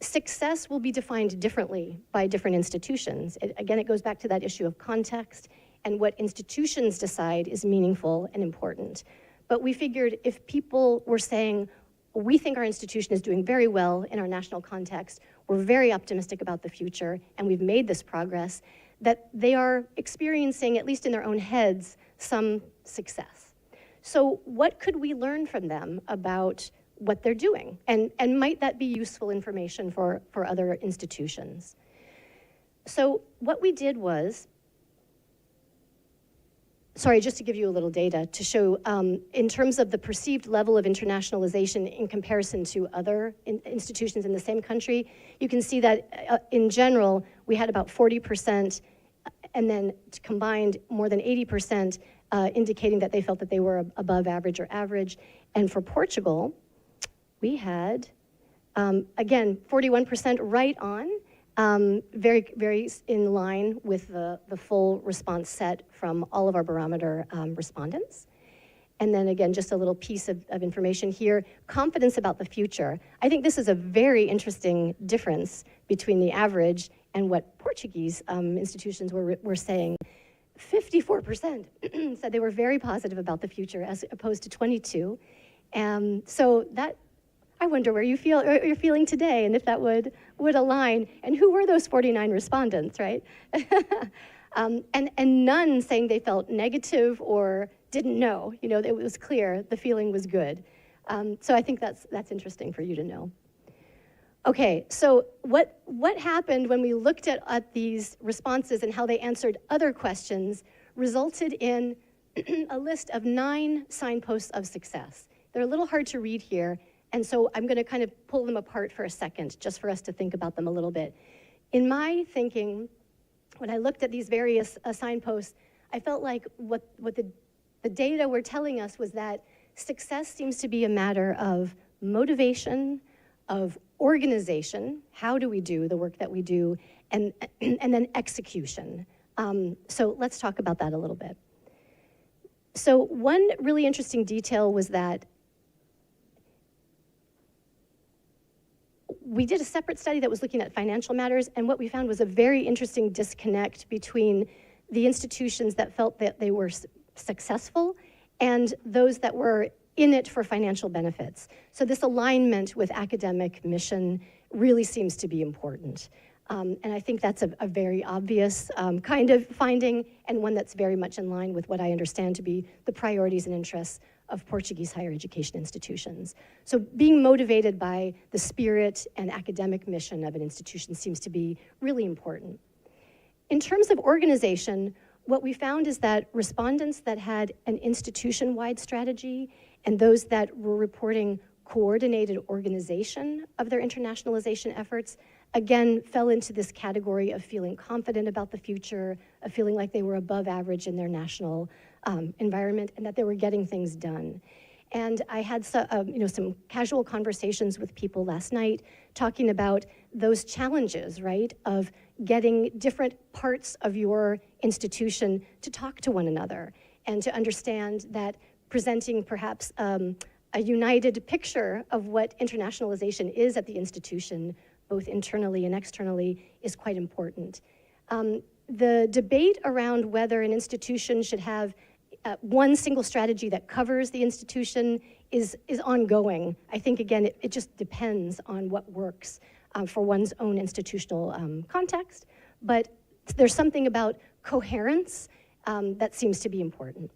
Success will be defined differently by different institutions. Again, it goes back to that issue of context and what institutions decide is meaningful and important. But we figured if people were saying, we think our institution is doing very well in our national context, we're very optimistic about the future, and we've made this progress, that they are experiencing, at least in their own heads, some success. So what could we learn from them about what they're doing? And might that be useful information for other institutions? So what we did was, sorry, just to give you a little data to show in terms of the perceived level of internationalization in comparison to other institutions in the same country, you can see that in general, we had about 40%, and then combined more than 80%, indicating that they felt that they were above average or average. And for Portugal, we had, again, 41% right on, very, very in line with the full response set from all of our barometer respondents. And then again, just a little piece of information here, confidence about the future. I think this is a very interesting difference between the average and what Portuguese institutions were saying. 54% said they were very positive about the future as opposed to 22. So that, I wonder where you're feeling today and if that would align. And who were those 49 respondents, right? and none saying they felt negative or didn't know. You know, it was clear the feeling was good. So I think that's interesting for you to know. Okay, so what happened when we looked at these responses and how they answered other questions resulted in a list of 9 signposts of success. They're a little hard to read here, and so I'm going to kind of pull them apart for a second, just for us to think about them a little bit. In my thinking, when I looked at these various signposts, I felt like what the data were telling us was that success seems to be a matter of motivation, of organization, how do we do the work that we do, and then execution. So let's talk about that a little bit. So one really interesting detail was that we did a separate study that was looking at financial matters, and what we found was a very interesting disconnect between the institutions that felt that they were successful and those that were in it for financial benefits. So this alignment with academic mission really seems to be important. And I think that's a very obvious kind of finding, and one that's very much in line with what I understand to be the priorities and interests of Portuguese higher education institutions. So being motivated by the spirit and academic mission of an institution seems to be really important. In terms of organization, what we found is that respondents that had an institution-wide strategy and those that were reporting coordinated organization of their internationalization efforts, again, fell into this category of feeling confident about the future, of feeling like they were above average in their national environment and that they were getting things done. And I had some casual conversations with people last night talking about those challenges, right, of getting different parts of your institution to talk to one another and to understand that presenting perhaps a united picture of what internationalization is at the institution, both internally and externally, is quite important. The debate around whether an institution should have one single strategy that covers the institution is ongoing. I think, again, it just depends on what works for one's own institutional context, but there's something about coherence that seems to be important.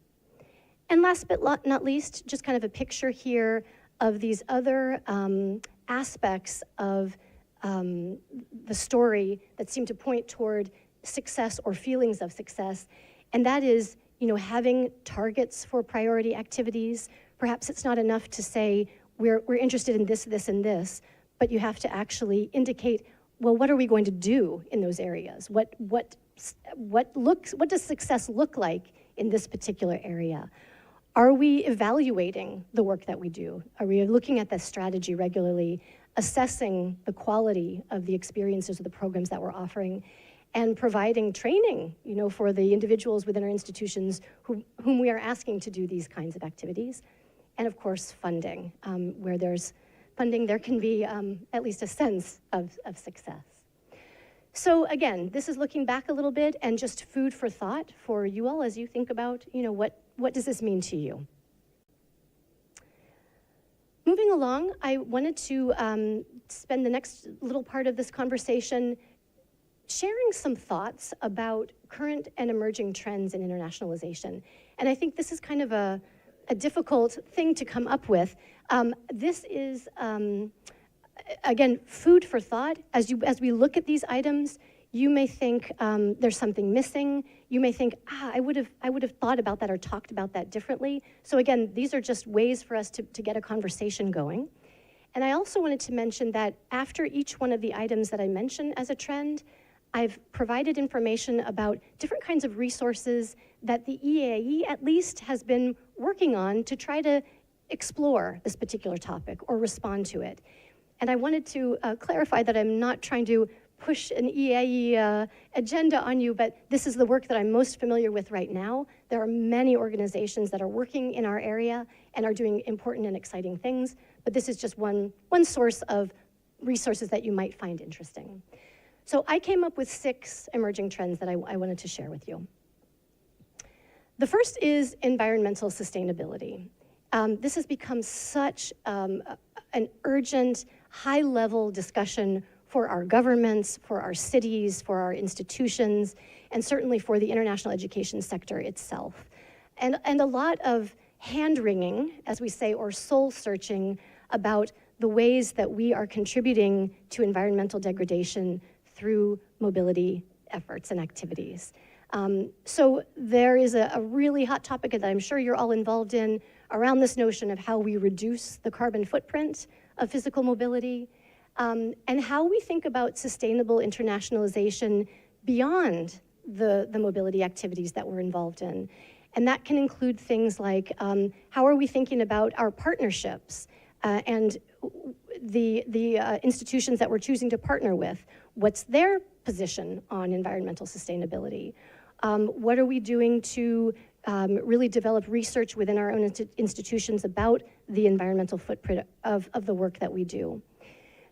And last but not least, just kind of a picture here of these other aspects of the story that seem to point toward success or feelings of success, and that is, having targets for priority activities. Perhaps it's not enough to say, we're interested in this, this, and this, but you have to actually indicate, well, what are we going to do in those areas? What does success look like in this particular area? Are we evaluating the work that we do? Are we looking at the strategy regularly, assessing the quality of the experiences or the programs that we're offering, and providing training, for the individuals within our institutions whom we are asking to do these kinds of activities? And of course, funding. Where there's funding, there can be at least a sense of success. So again, this is looking back a little bit and just food for thought for you all as you think about, what does this mean to you? Moving moving along, I wanted to spend the next little part of this conversation sharing some thoughts about current and emerging trends in internationalization. And I think this is kind of a difficult thing to come up with. This is, again, food for thought. As we look at these items, you may think there's something missing. You may think, I would have thought about that or talked about that differently. So again, these are just ways for us to get a conversation going. And I also wanted to mention that after each one of the items that I mentioned as a trend, I've provided information about different kinds of resources that the EAE at least has been working on to try to explore this particular topic or respond to it. And I wanted to clarify that I'm not trying to push an EAE agenda on you, but this is the work that I'm most familiar with right now. There are many organizations that are working in our area and are doing important and exciting things, but this is just one source of resources that you might find interesting. So I came up with 6 emerging trends that I wanted to share with you. The first is environmental sustainability. This has become such an urgent, high-level discussion for our governments, for our cities, for our institutions, and certainly for the international education sector itself. And a lot of hand-wringing, as we say, or soul-searching about the ways that we are contributing to environmental degradation through mobility efforts and activities. So there is a really hot topic that I'm sure you're all involved in around this notion of how we reduce the carbon footprint of physical mobility, and how we think about sustainable internationalization beyond the mobility activities that we're involved in. And that can include things like how are we thinking about our partnerships and the institutions that we're choosing to partner with. What's their position on environmental sustainability? What are we doing to really develop research within our own institutions about the environmental footprint of the work that we do?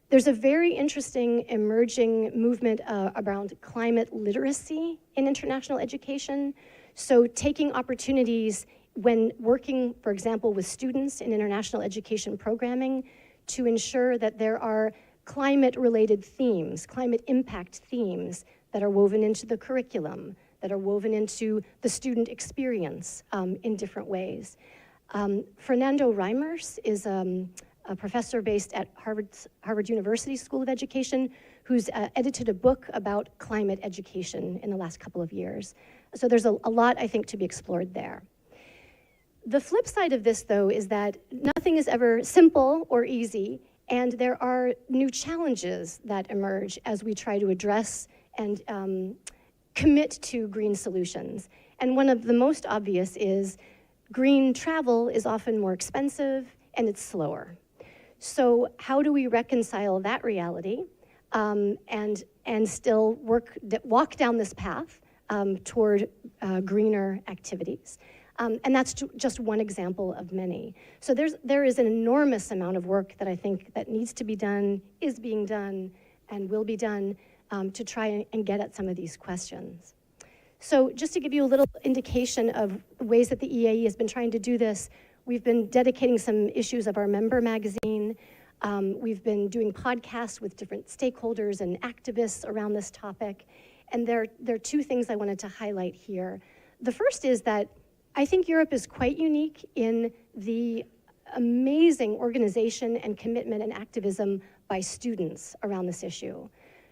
There's a very interesting emerging movement around climate literacy in international education. So taking opportunities when working, for example, with students in international education programming to ensure that there are climate-related themes, climate impact themes that are woven into the curriculum, that are woven into the student experience in different ways. Fernando Reimers is a professor based at Harvard University School of Education who's edited a book about climate education in the last couple of years. So there's a lot, I think, to be explored there. The flip side of this, though, is that nothing is ever simple or easy, and there are new challenges that emerge as we try to address and commit to green solutions. And one of the most obvious is green travel is often more expensive and it's slower. So how do we reconcile that reality and still walk down this path toward greener activities? And that's just one example of many. So there is an enormous amount of work that I think that needs to be done, is being done, and will be done to try and get at some of these questions. So just to give you a little indication of ways that the EAE has been trying to do this, we've been dedicating some issues of our member magazine. We've been doing podcasts with different stakeholders and activists around this topic. And there are 2 things I wanted to highlight here. The first is that I think Europe is quite unique in the amazing organization and commitment and activism by students around this issue.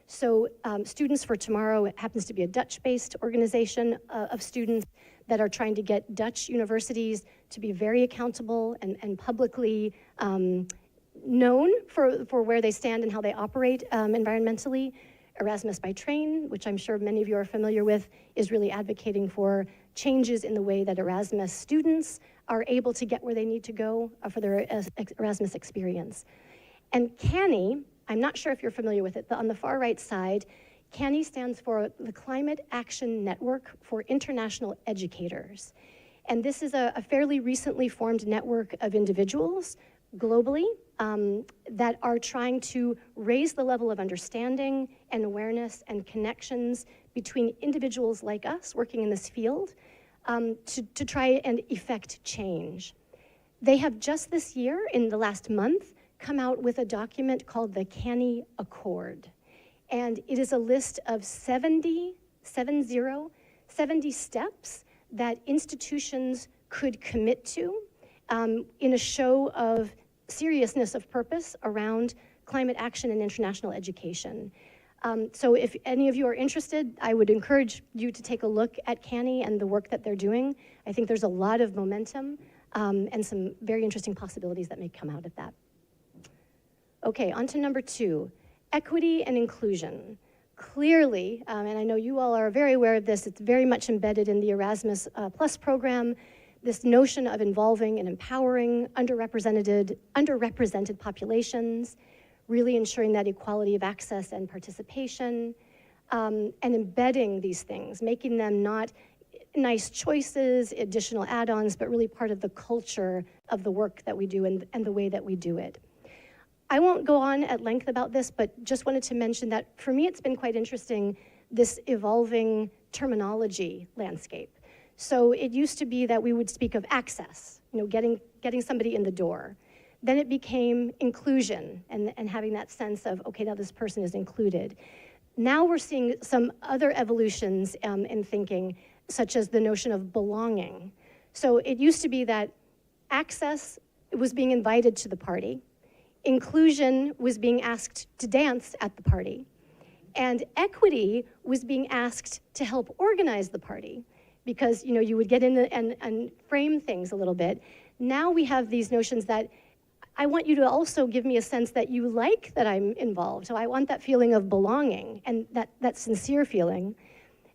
So Students for Tomorrow happens to be a Dutch-based organization of students that are trying to get Dutch universities to be very accountable and publicly known for where they stand and how they operate environmentally. Erasmus by Train, which I'm sure many of you are familiar with, is really advocating for changes in the way that Erasmus students are able to get where they need to go for their Erasmus experience. And CANI, I'm not sure if you're familiar with it, but on the far right side, CANI stands for the Climate Action Network for International Educators. And this is a fairly recently formed network of individuals globally that are trying to raise the level of understanding and awareness and connections between individuals like us working in this field to try and effect change. They have just this year, in the last month, come out with a document called the Canny Accord. And it is a list of 70 steps that institutions could commit to in a show of seriousness of purpose around climate action and international education. So if any of you are interested, I would encourage you to take a look at Canny and the work that they're doing. I think there's a lot of momentum and some very interesting possibilities that may come out of that. Okay, on to number 2, equity and inclusion. Clearly, and I know you all are very aware of this, it's very much embedded in the Erasmus Plus program, this notion of involving and empowering underrepresented populations, really ensuring that equality of access and participation, and embedding these things, making them not nice choices, additional add-ons, but really part of the culture of the work that we do and the way that we do it. I won't go on at length about this, but just wanted to mention that for me it's been quite interesting, this evolving terminology landscape. So it used to be that we would speak of access, getting somebody in the door. Then it became inclusion and having that sense of, okay, now this person is included. Now we're seeing some other evolutions in thinking, such as the notion of belonging. So it used to be that access was being invited to the party, inclusion was being asked to dance at the party, and equity was being asked to help organize the party, because you would get in and frame things a little bit. Now we have these notions that I want you to also give me a sense that you like that I'm involved. So I want that feeling of belonging and that sincere feeling.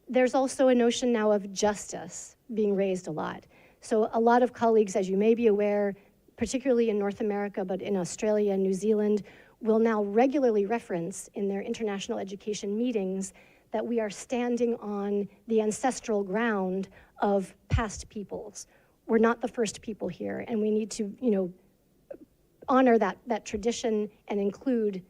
There's also a notion now of justice being raised a lot. So a lot of colleagues, as you may be aware, particularly in North America, but in Australia and New Zealand, will now regularly reference in their international education meetings that we are standing on the ancestral ground of past peoples. We're not the first people here, and we need to, honor that tradition and include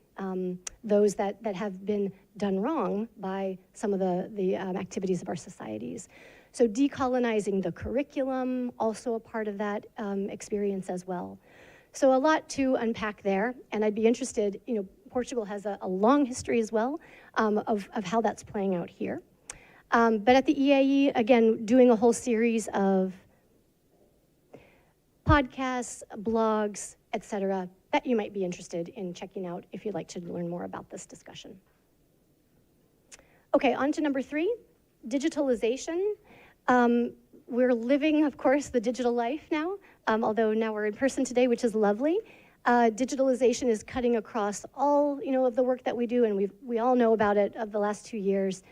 those that have been done wrong by some of the activities of our societies. So decolonizing the curriculum, also a part of that experience as well. So a lot to unpack there, and I'd be interested, Portugal has a long history as well of how that's playing out here. But at the EAE, again, doing a whole series of podcasts, blogs, etc., that you might be interested in checking out if you'd like to learn more about this discussion. Okay, on to number 3, digitalization. We're living, of course, the digital life now, although now we're in person today, which is lovely. Digitalization is cutting across all, of the work that we do, and we all know about it of the last 2 years.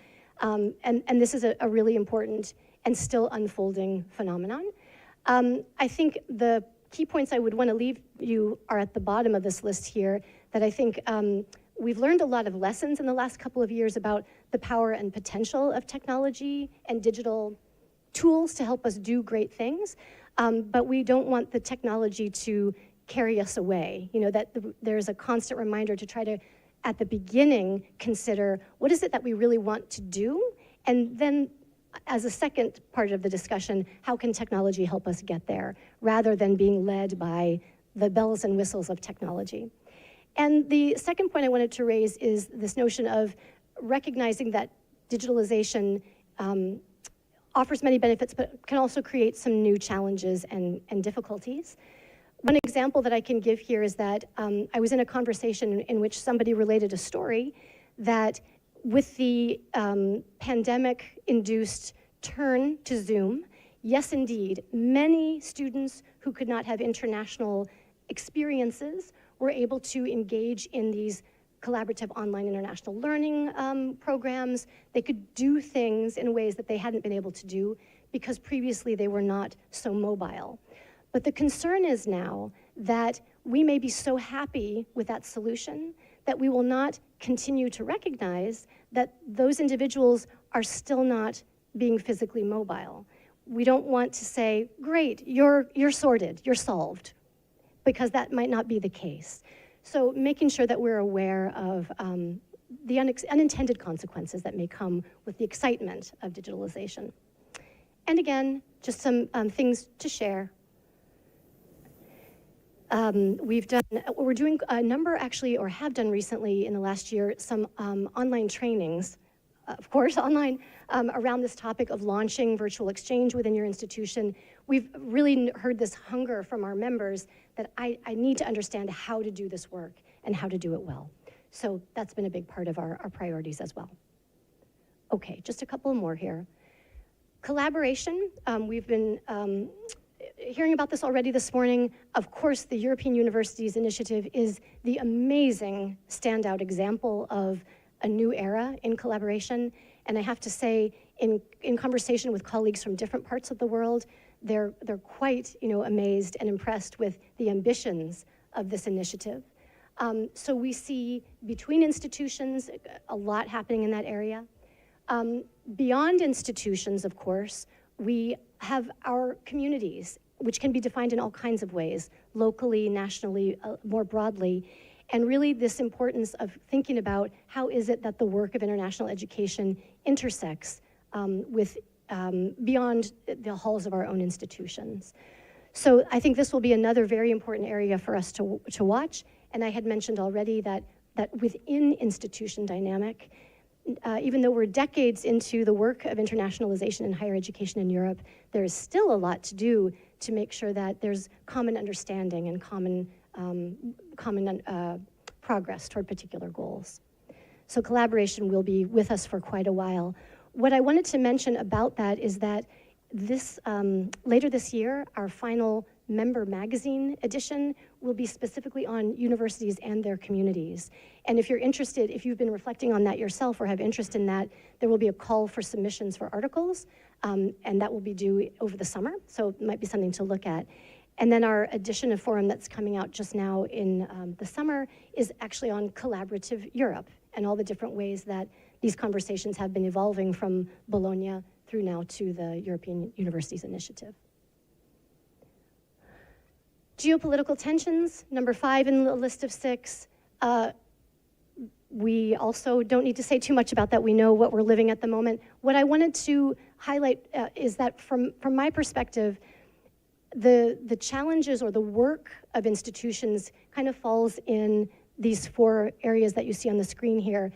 And this is a really important and still unfolding phenomenon. I think the key points I would want to leave you are at the bottom of this list here, that I think we've learned a lot of lessons in the last couple of years about the power and potential of technology and digital tools to help us do great things, but we don't want the technology to carry us away. That there's a constant reminder to try to, at the beginning, consider what is it that we really want to do, and then as a second part of the discussion, how can technology help us get there, rather than being led by the bells and whistles of technology. And the second point I wanted to raise is this notion of recognizing that digitalization offers many benefits, but can also create some new challenges and difficulties. One example that I can give here is that I was in a conversation in which somebody related a story that with the pandemic-induced turn to Zoom, yes, indeed, many students who could not have international experiences were able to engage in these collaborative online international learning programs. They could do things in ways that they hadn't been able to do because previously they were not so mobile. But the concern is now that we may be so happy with that solution that we will not continue to recognize that those individuals are still not being physically mobile. We don't want to say, great, you're sorted, you're solved, because that might not be the case. So making sure that we're aware of the unintended consequences that may come with the excitement of digitalization. And again, just some things to share. We're doing a number actually, or have done recently in the last year, some online trainings, of course, online, around this topic of launching virtual exchange within your institution. We've really heard this hunger from our members that I need to understand how to do this work and how to do it well. So that's been a big part of our priorities as well. Okay, just a couple more here. Collaboration, we've been hearing about this already this morning. Of course, the European Universities Initiative is the amazing standout example of a new era in collaboration. And I have to say, in conversation with colleagues from different parts of the world, they're quite amazed and impressed with the ambitions of this initiative. So we see between institutions a lot happening in that area. Beyond institutions, of course, we have our communities, which can be defined in all kinds of ways, locally, nationally, more broadly. And really this importance of thinking about how is it that the work of international education intersects with beyond the halls of our own institutions. So I think this will be another very important area for us to watch. And I had mentioned already that within institution dynamic, even though we're decades into the work of internationalization in higher education in Europe, there is still a lot to do to make sure that there's common understanding and common progress toward particular goals. So collaboration will be with us for quite a while. What I wanted to mention about that is that this later this year, our final member magazine edition will be specifically on universities and their communities. And if you're interested, if you've been reflecting on that yourself or have interest in that, there will be a call for submissions for articles, and that will be due over the summer, so it might be something to look at. And then our edition of Forum that's coming out just now in the summer is actually on collaborative Europe and all the different ways that these conversations have been evolving from Bologna through now to the European Universities Initiative. Geopolitical tensions, number 5 in the list of 6. We also don't need to say too much about that. We know what we're living at the moment. What I wanted to highlight is that from my perspective, the challenges or the work of institutions kind of falls in these 4 areas that you see on the screen here.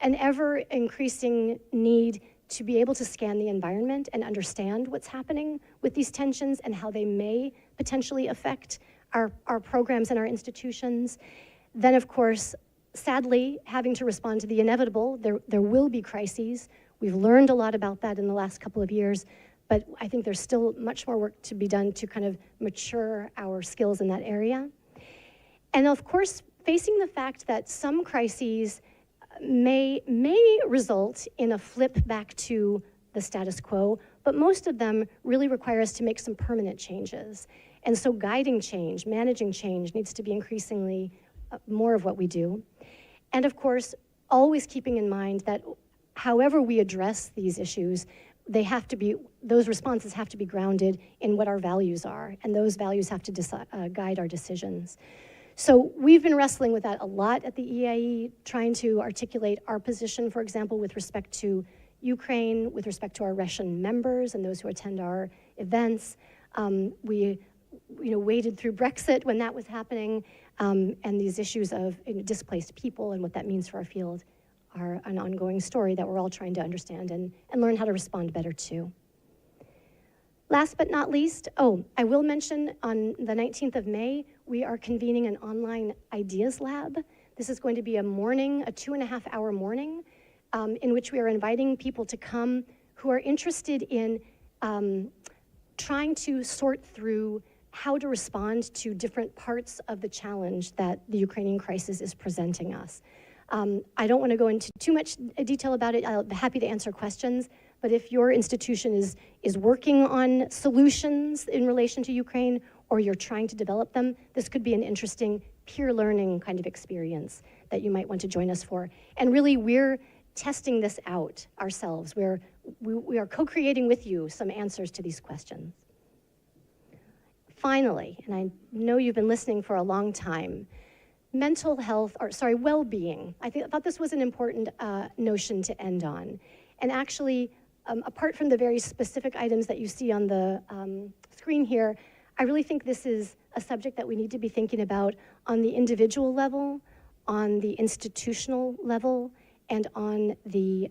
An ever increasing need to be able to scan the environment and understand what's happening with these tensions and how they may potentially affect our programs and our institutions. Then, of course, sadly, having to respond to the inevitable. There will be crises. We've learned a lot about that in the last couple of years, but I think there's still much more work to be done to kind of mature our skills in that area. And of course, facing the fact that some crises may result in a flip back to the status quo, but most of them really require us to make some permanent changes. And so guiding change, managing change needs to be increasingly more of what we do. And of course, always keeping in mind that however we address these issues, those responses have to be grounded in what our values are, and those values have to guide our decisions. So we've been wrestling with that a lot at the EIE, trying to articulate our position, for example, with respect to Ukraine, with respect to our Russian members and those who attend our events. We waded through Brexit when that was happening, and these issues of displaced people and what that means for our field are an ongoing story that we're all trying to understand and learn how to respond better to. Last but not least, I will mention on the 19th of May, we are convening an online ideas lab. This is going to be a 2.5-hour morning, in which we are inviting people to come who are interested in trying to sort through how to respond to different parts of the challenge that the Ukrainian crisis is presenting us. I don't want to go into too much detail about it. I'll be happy to answer questions. But if your institution is working on solutions in relation to Ukraine, or you're trying to develop them, this could be an interesting peer learning kind of experience that you might want to join us for. And really, we're testing this out ourselves. We are co-creating with you some answers to these questions. Finally, and I know you've been listening for a long time, well-being. I thought this was an important notion to end on. And actually, apart from the very specific items that you see on the screen here, I really think this is a subject that we need to be thinking about on the individual level, on the institutional level, and on the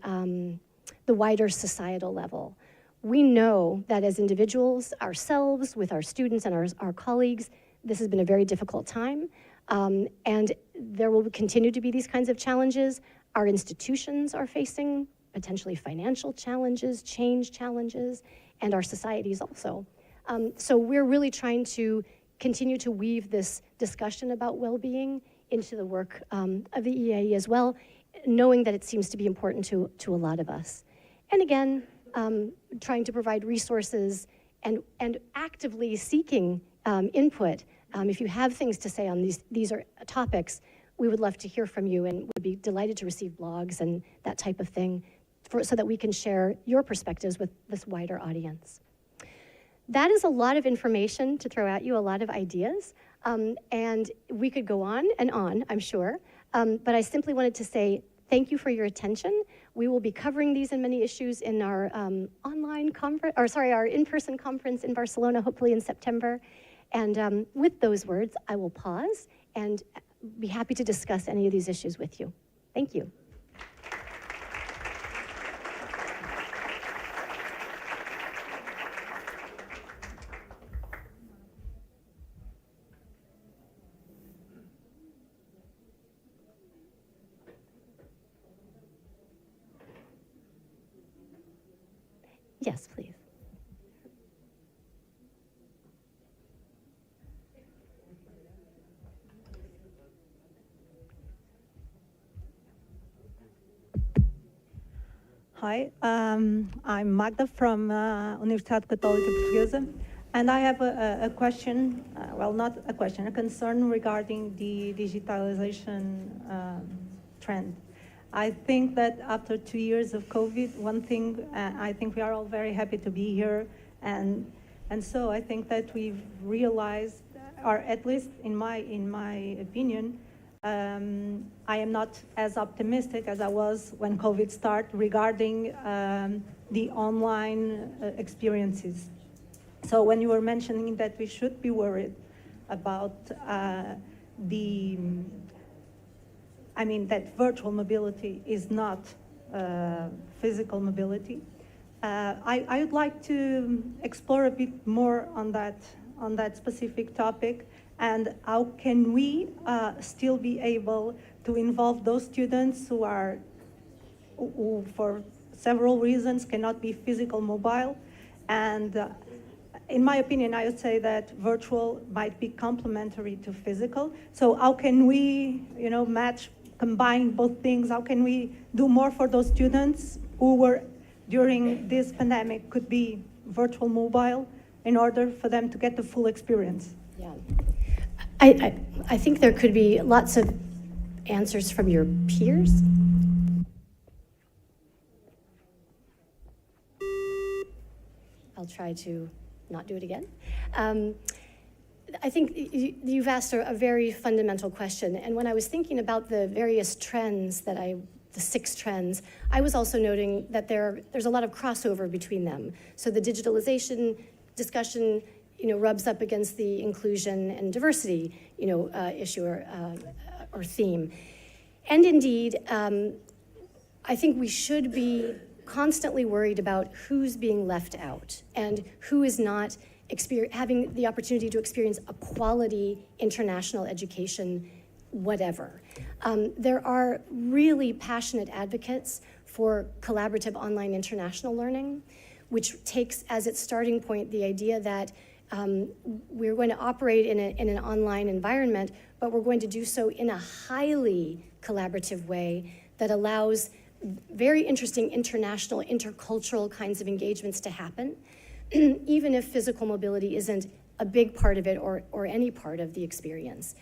wider societal level. We know that as individuals, ourselves, with our students and our colleagues, this has been a very difficult time, and there will continue to be these kinds of challenges. Our institutions are facing potentially financial challenges, change challenges, and our societies also. So we're really trying to continue to weave this discussion about well-being into the work of the EAE as well, knowing that it seems to be important to a lot of us. And again, trying to provide resources and actively seeking input. If you have things to say on these are topics, we would love to hear from you and would be delighted to receive blogs and that type of thing so that we can share your perspectives with this wider audience. That is a lot of information to throw at you, a lot of ideas, and we could go on and on, I'm sure, but I simply wanted to say thank you for your attention. We will be covering these and many issues in our online conference, or sorry, our in-person conference in Barcelona, hopefully in September. And with those words, I will pause and be happy to discuss any of these issues with you. Thank you. Yes, please. Hi, I'm Magda from Universidade Católica Portuguesa, and I have a question, well, not a question, a concern regarding the digitalization trend. I think that after 2 years of COVID, one thing, I think we are all very happy to be here, and so I think that we've realized, or at least in my opinion, I am not as optimistic as I was when COVID started regarding the online experiences. So when you were mentioning that we should be worried about that virtual mobility is not physical mobility, I would like to explore a bit more on that specific topic. And how can we still be able to involve those students who for several reasons cannot be physical mobile? And in my opinion, I would say that virtual might be complementary to physical. So how can we, combine both things? How can we do more for those students who were, during this pandemic, could be virtual mobile in order for them to get the full experience? Yeah. I think there could be lots of answers from your peers. I'll try to not do it again. I think you've asked a very fundamental question, and when I was thinking about the various trends the 6 trends, I was also noting that there's a lot of crossover between them. So the digitalization discussion rubs up against the inclusion and diversity, issue or theme. And indeed, I think we should be constantly worried about who's being left out and who is not having the opportunity to experience a quality international education, whatever. There are really passionate advocates for collaborative online international learning, which takes as its starting point the idea that we're going to operate in an online environment, but we're going to do so in a highly collaborative way that allows very interesting international, intercultural kinds of engagements to happen, even if physical mobility isn't a big part of it or any part of the experience.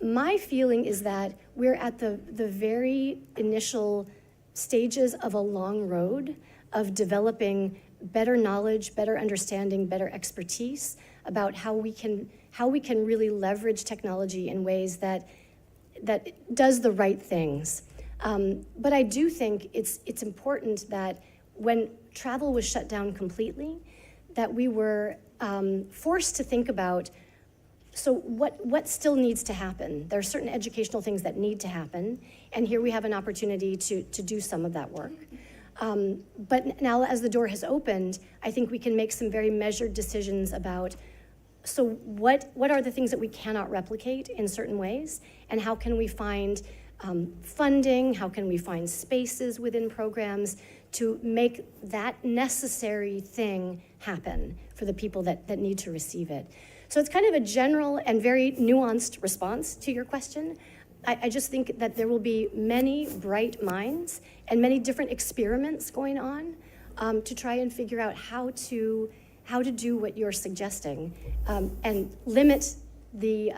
My feeling is that we're at the very initial stages of a long road of developing better knowledge, better understanding, better expertise about how we can really leverage technology in ways that does the right things. But I do think it's important that when travel was shut down completely, that we were forced to think about, so what still needs to happen? There are certain educational things that need to happen, and here we have an opportunity to do some of that work. But now as the door has opened, I think we can make some very measured decisions about, so what are the things that we cannot replicate in certain ways, and how can we find funding, how can we find spaces within programs to make that necessary thing happen for the people that need to receive it. So it's kind of a general and very nuanced response to your question. I just think that there will be many bright minds and many different experiments going on to try and figure out how to do what you're suggesting and limit the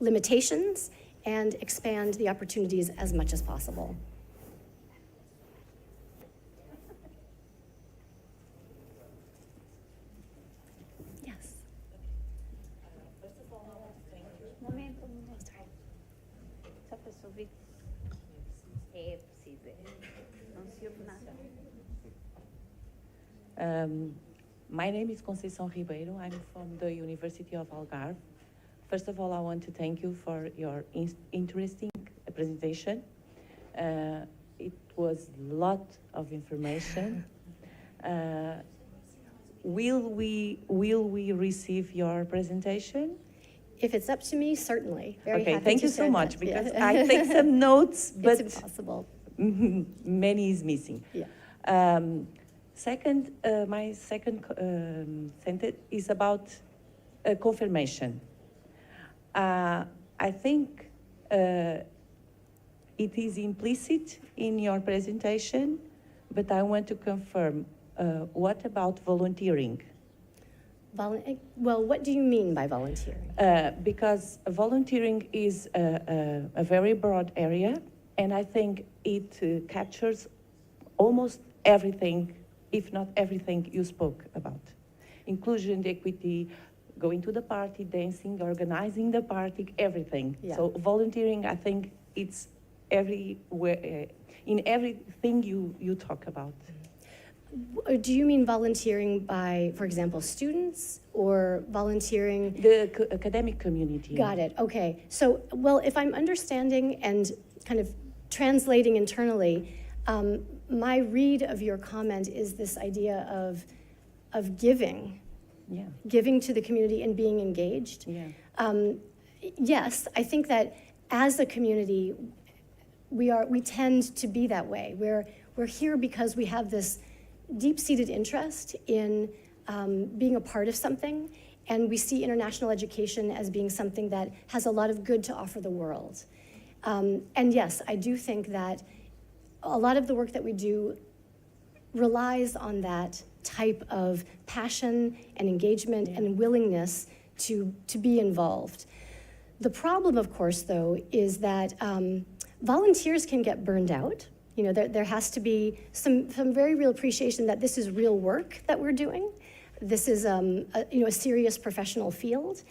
limitations and expand the opportunities as much as possible. Yes. First of all, thank you. Momento. Sorry. Só para se ouvir. É possível. Não se ouve nada. My name is Conceição Ribeiro. I'm from the University of Algarve. First of all, I want to thank you for your interesting presentation. It was a lot of information. Will we receive your presentation? If it's up to me, certainly. Very okay, happy thank to you so share much that. because Yeah. I take some notes, but It's impossible. many is missing. Yeah. My second sentence is about confirmation. I think it is implicit in your presentation, but I want to confirm, what about volunteering? Well, what do you mean by volunteering? Because volunteering is a very broad area, and I think it captures almost everything, if not everything you spoke about. Inclusion, equity, going to the party, dancing, organizing the party, everything. Yeah. So volunteering, I think it's everywhere, in everything you talk about. Do you mean volunteering by, for example, students, or volunteering? The academic community. Got it, okay. So, well, if I'm understanding and kind of translating internally, my read of your comment is this idea of giving. Yeah. Giving to the community and being engaged. Yeah. Yes, I think that as a community, we tend to be that way. We're here because we have this deep-seated interest in being a part of something, and we see international education as being something that has a lot of good to offer the world. And yes, I do think that a lot of the work that we do relies on that type of passion and engagement and willingness to be involved. The problem, of course, though, is that volunteers can get burned out. You know, there has to be some very real appreciation that this is real work that we're doing. This is a serious professional field,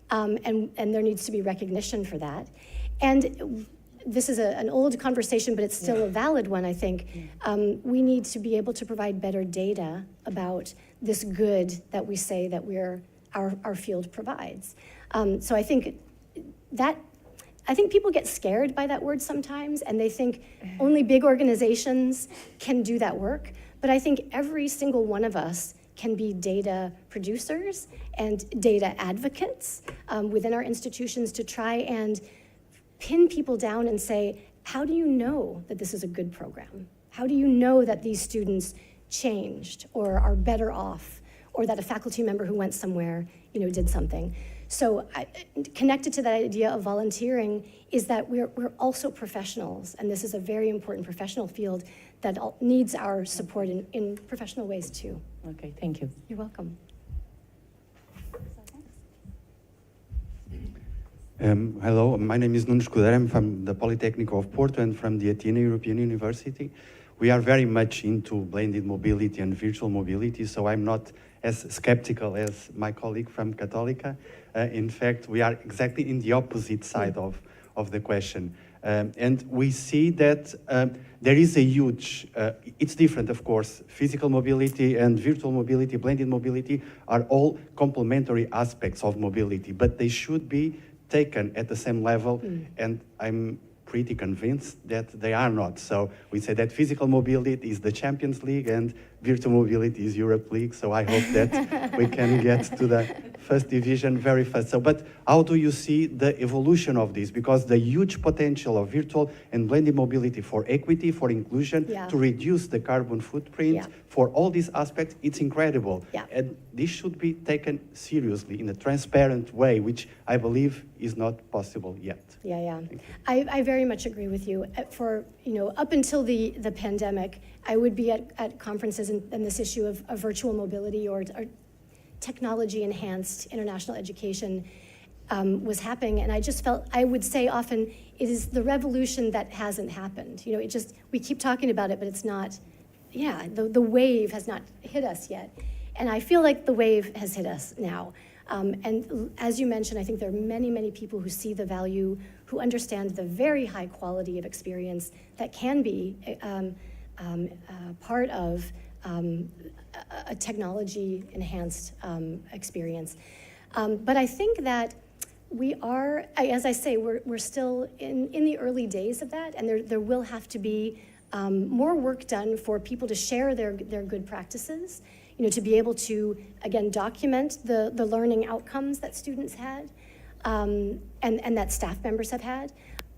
and there needs to be recognition for that. And this is an old conversation, but it's still a valid one, I think. We need to be able to provide better data about this good that we say that our field provides. So I think people get scared by that word sometimes, and they think only big organizations can do that work. But I think every single one of us can be data producers and data advocates within our institutions to try and pin people down and say, how do you know that this is a good program? How do you know that these students changed or are better off, or that a faculty member who went somewhere, did something? So connected to that idea of volunteering is that we're also professionals, and this is a very important professional field that needs our support in professional ways too. Okay, thank you. You're welcome. Hello, my name is Nuno Escudeiro. I'm from the Polytechnic of Porto and from the Athena European University. We are very much into blended mobility and virtual mobility, so I'm not as skeptical as my colleague from Católica. In fact, we are exactly in the opposite side of of the question. And we see that there is a huge, it's different, of course. Physical mobility and virtual mobility, blended mobility, are all complementary aspects of mobility, but they should be taken at the same level, and I'm pretty convinced that they are not. So we say that physical mobility is the Champions League and virtual mobility is Europe League, so I hope that we can get to the first division very fast. So, but how do you see the evolution of this? Because the huge potential of virtual and blended mobility for equity, for inclusion, to reduce the carbon footprint, for all these aspects, it's incredible. And this should be taken seriously in a transparent way, which I believe is not possible yet. I very much agree with you. For, up until the pandemic, I would be at conferences and this issue of virtual mobility or technology-enhanced international education was happening, and I just felt, I would say often, it is the revolution that hasn't happened. We keep talking about it, but it's not, the wave has not hit us yet. And I feel like the wave has hit us now. And as you mentioned, I think there are many, many people who see the value, who understand the very high quality of experience that can be part of a technology-enhanced experience. But I think that we are, as I say, we're still in the early days of that, and there will have to be more work done for people to share their good practices, to be able to, again, document the learning outcomes that students had and that staff members have had.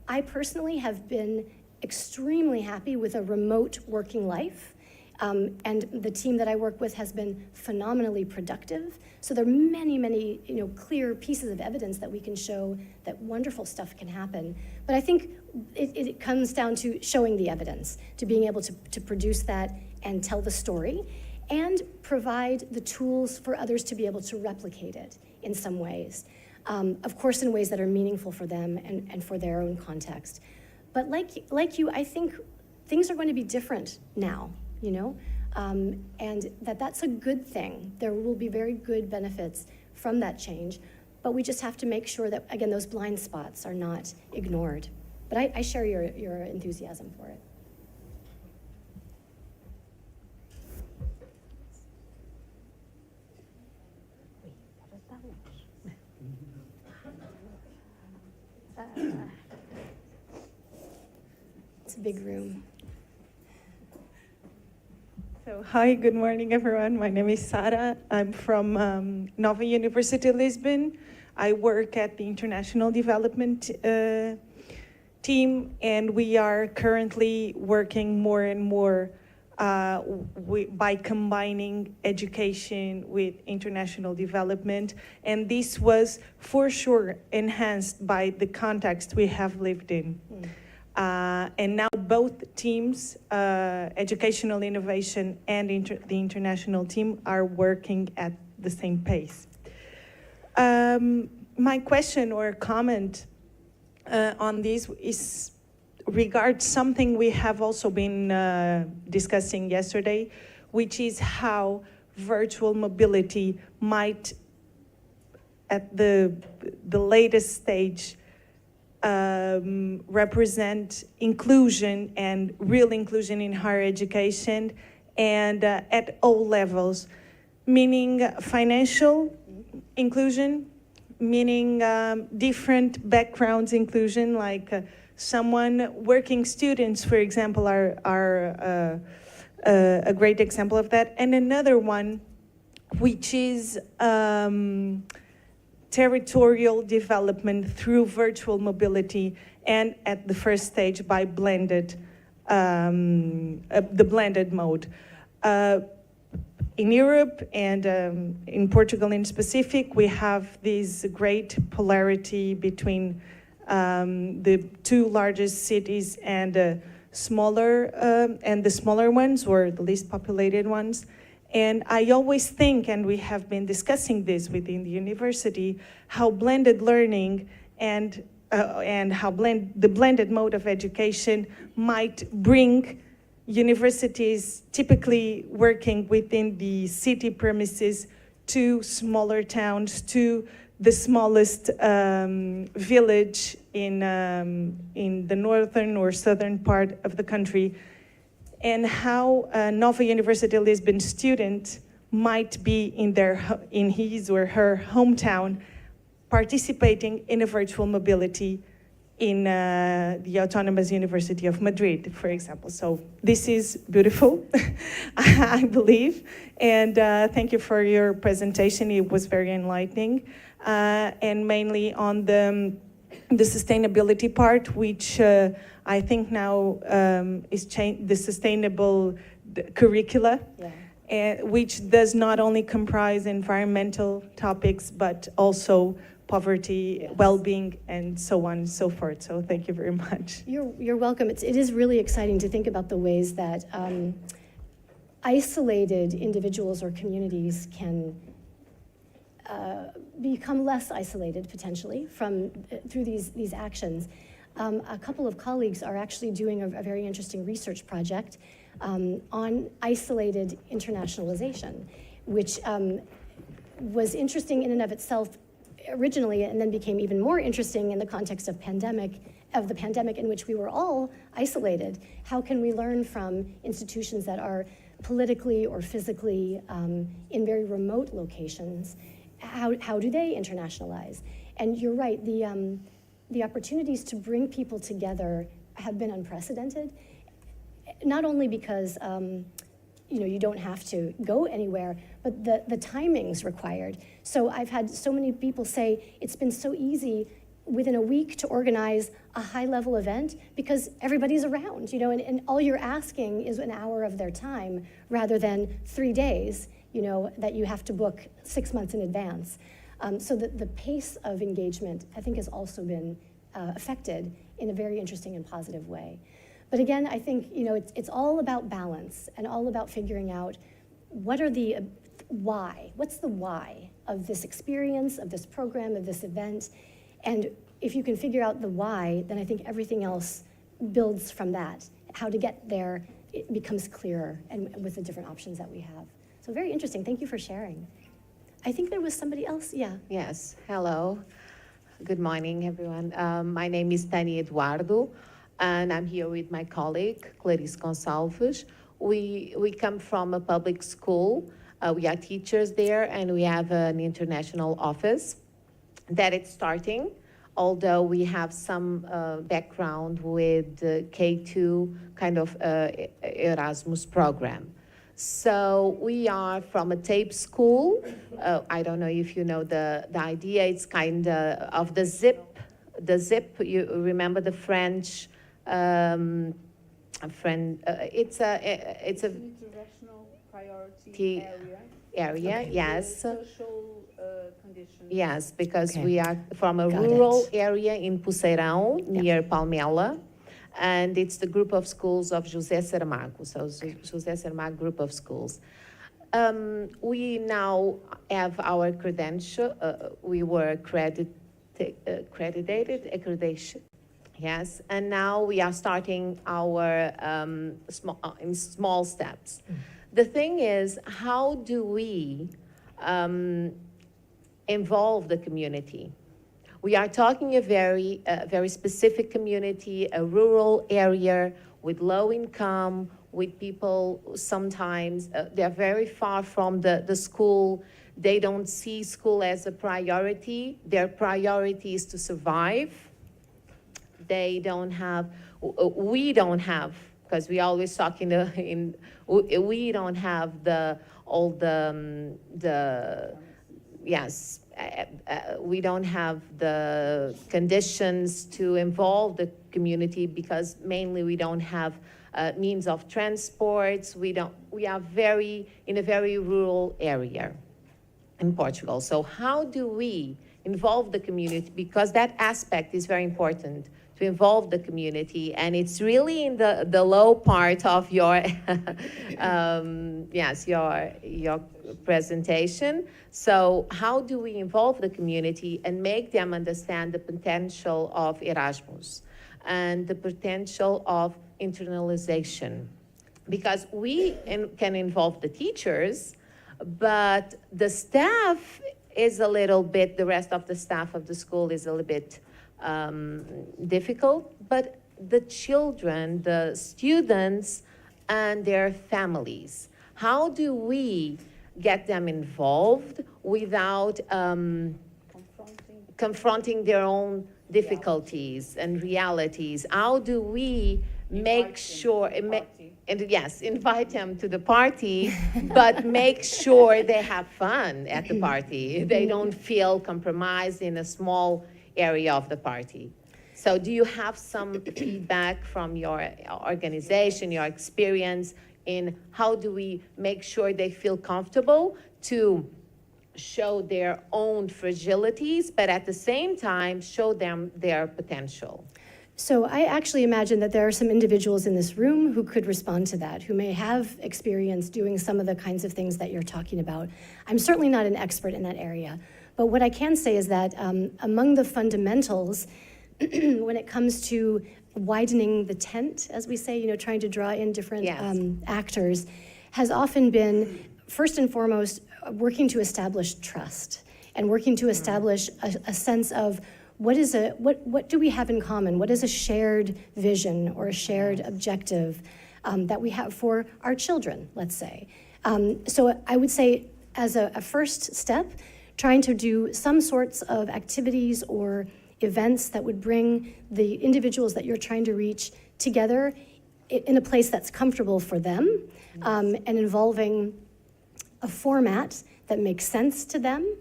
I personally have been extremely happy with a remote working life. And the team that I work with has been phenomenally productive. So there are many, many, clear pieces of evidence that we can show that wonderful stuff can happen. But I think it comes down to showing the evidence, to being able to produce that and tell the story, and provide the tools for others to be able to replicate it in some ways. Of course, in ways that are meaningful for them and for their own context. But like you, I think things are going to be different now. And that's a good thing. There will be very good benefits from that change, but we just have to make sure that, again, those blind spots are not ignored. But I share your enthusiasm for it. It's a big room. So, hi, good morning, everyone. My name is Sara. I'm from Nova University, Lisbon. I work at the International Development team, and we are currently working more and more by combining education with international development. And this was, for sure, enhanced by the context we have lived in. And now both teams, Educational Innovation and the international team, are working at the same pace. My question or comment on this is regards something we have also been discussing yesterday, which is how virtual mobility might, at the latest stage, represent inclusion and real inclusion in higher education and at all levels, meaning financial inclusion, meaning different backgrounds inclusion, like working students, for example, are a great example of that. And another one, which is territorial development through virtual mobility, and at the first stage by the blended mode. In Europe and in Portugal in specific, we have this great polarity between the two largest cities and the smaller ones, or the least populated ones. And I always think, and we have been discussing this within the university, how blended learning and how the blended mode of education might bring universities typically working within the city premises to smaller towns, to the smallest village in the northern or southern part of the country, and how a Nova University Lisbon student might be in his or her hometown participating in a virtual mobility in the Autonomous University of Madrid, for example. So this is beautiful, I believe. And thank you for your presentation. It was very enlightening. And mainly on the sustainability part, which I think now is the sustainable curricula, which does not only comprise environmental topics, but also poverty, well-being, and so on and so forth. So thank you very much. You're welcome. It is really exciting to think about the ways that isolated individuals or communities can become less isolated potentially through these actions. A couple of colleagues are actually doing a very interesting research project on isolated internationalization, which was interesting in and of itself originally, and then became even more interesting in the context of the pandemic in which we were all isolated. How can we learn from institutions that are politically or physically in very remote locations? How do they internationalize? And you're right, the opportunities to bring people together have been unprecedented, not only because you don't have to go anywhere, but the timings required. So I've had so many people say it's been so easy within a week to organize a high-level event because everybody's around, and all you're asking is an hour of their time rather than 3 days, that you have to book 6 months in advance. So the pace of engagement, I think, has also been affected in a very interesting and positive way. But again, I think, it's all about balance and all about figuring out what's the why of this experience, of this program, of this event. And if you can figure out the why, then I think everything else builds from that. How to get there, it becomes clearer and with the different options that we have. So very interesting. Thank you for sharing. I think there was somebody else. Yeah. Yes. Hello. Good morning, everyone. My name is Tani Eduardo, and I'm here with my colleague, Clarice Gonçalves. We come from a public school. We are teachers there, and we have an international office that it's starting, although we have some background with the K2 kind of Erasmus program. So we are from a tape school. I don't know if you know the idea. It's kind of the zip. The zip, you remember the French, it's a international priority area, yes. Social conditions. Yes, because we are from a rural area in Poceirão, near Palmela. And it's the group of schools of José Saramago, so José Saramago group of schools. We now have our credential. We were accreditation, yes, and now we are starting our in small steps. The thing is, how do we involve the community? We are talking a very specific community, a rural area with low income, with people sometimes, they're very far from the school. They don't see school as a priority. Their priority is to survive. They don't have, we don't have, because we always talk we don't have we don't have the conditions to involve the community because mainly we don't have means of transports. We are in a very rural area in Portugal. So how do we involve the community? Because that aspect is very important, to involve the community, and it's really in the low part of your your presentation. So how do we involve the community and make them understand the potential of Erasmus and the potential of internalization? Because we can involve the teachers, but the staff is a little bit, the rest of the staff of the school is a little bit difficult, but the children, the students, and their families, how do we get them involved without confronting their own difficulties and realities? How do we make sure, invite them to the party, but make sure they have fun at the party. They don't feel compromised in a small area of the party. So do you have some feedback from your organization, your experience in how do we make sure they feel comfortable to show their own fragilities, but at the same time, show them their potential? So I actually imagine that there are some individuals in this room who could respond to that, who may have experience doing some of the kinds of things that you're talking about. I'm certainly not an expert in that area, but what I can say is that among the fundamentals, when it comes to widening the tent, as we say, trying to draw in different actors, has often been, first and foremost, working to establish trust and working to establish a sense of what do we have in common? What is a shared vision or a shared objective that we have for our children, let's say? So I would say as a first step, trying to do some sorts of activities or events that would bring the individuals that you're trying to reach together in a place that's comfortable for them, and involving a format that makes sense to them.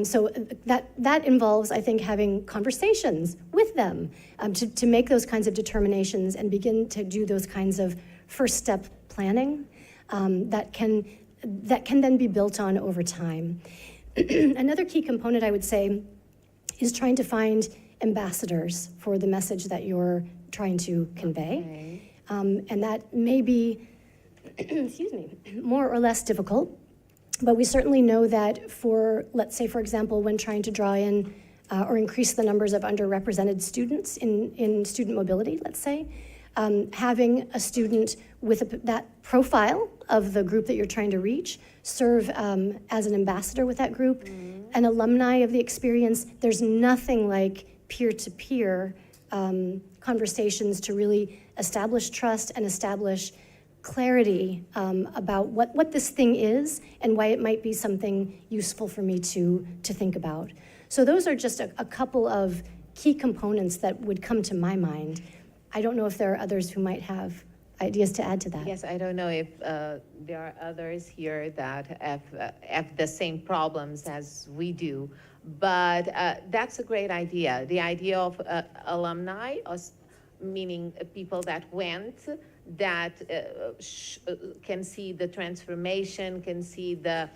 So that involves, I think, having conversations with them to make those kinds of determinations and begin to do those kinds of first step planning that can then be built on over time. Another key component, I would say, is trying to find ambassadors for the message that you're trying to convey. And that may be, excuse me, more or less difficult. But we certainly know that for, let's say, for example, when trying to draw in or increase the numbers of underrepresented students in student mobility, let's say, having a student with that profile of the group that you're trying to reach serve as an ambassador with that group, an alumni of the experience. There's nothing like peer-to-peer conversations to really establish trust and establish clarity about what this thing is and why it might be something useful for me to think about. So those are just a couple of key components that would come to my mind. I don't know if there are others who might have ideas to add to that. Yes, I don't know if there are others here that have the same problems as we do, but that's a great idea. The idea of alumni, meaning people that went, that can see the transformation, can see the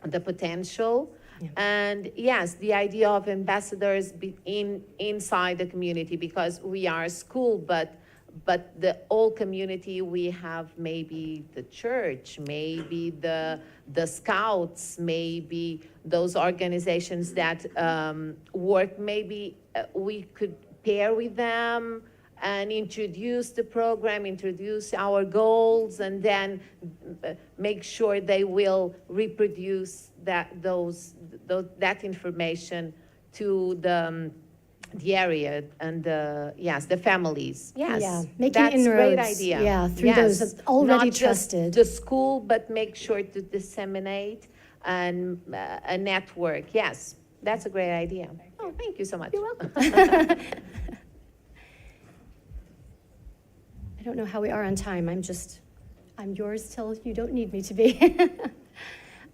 potential. Yeah. And yes, the idea of ambassadors inside the community, because we are a school, but the whole community, we have maybe the church, maybe the scouts, maybe those organizations that work, maybe we could pair with them and introduce the program, introduce our goals, and then make sure they will reproduce that information to the area and the families. Yes, yeah, making that's inroads. Great idea. Yeah, through those already not trusted. Just the school, but make sure to disseminate and a network. Yes, that's a great idea. Oh, thank you so much. You're welcome. I don't know how we are on time. I'm yours till you don't need me to be.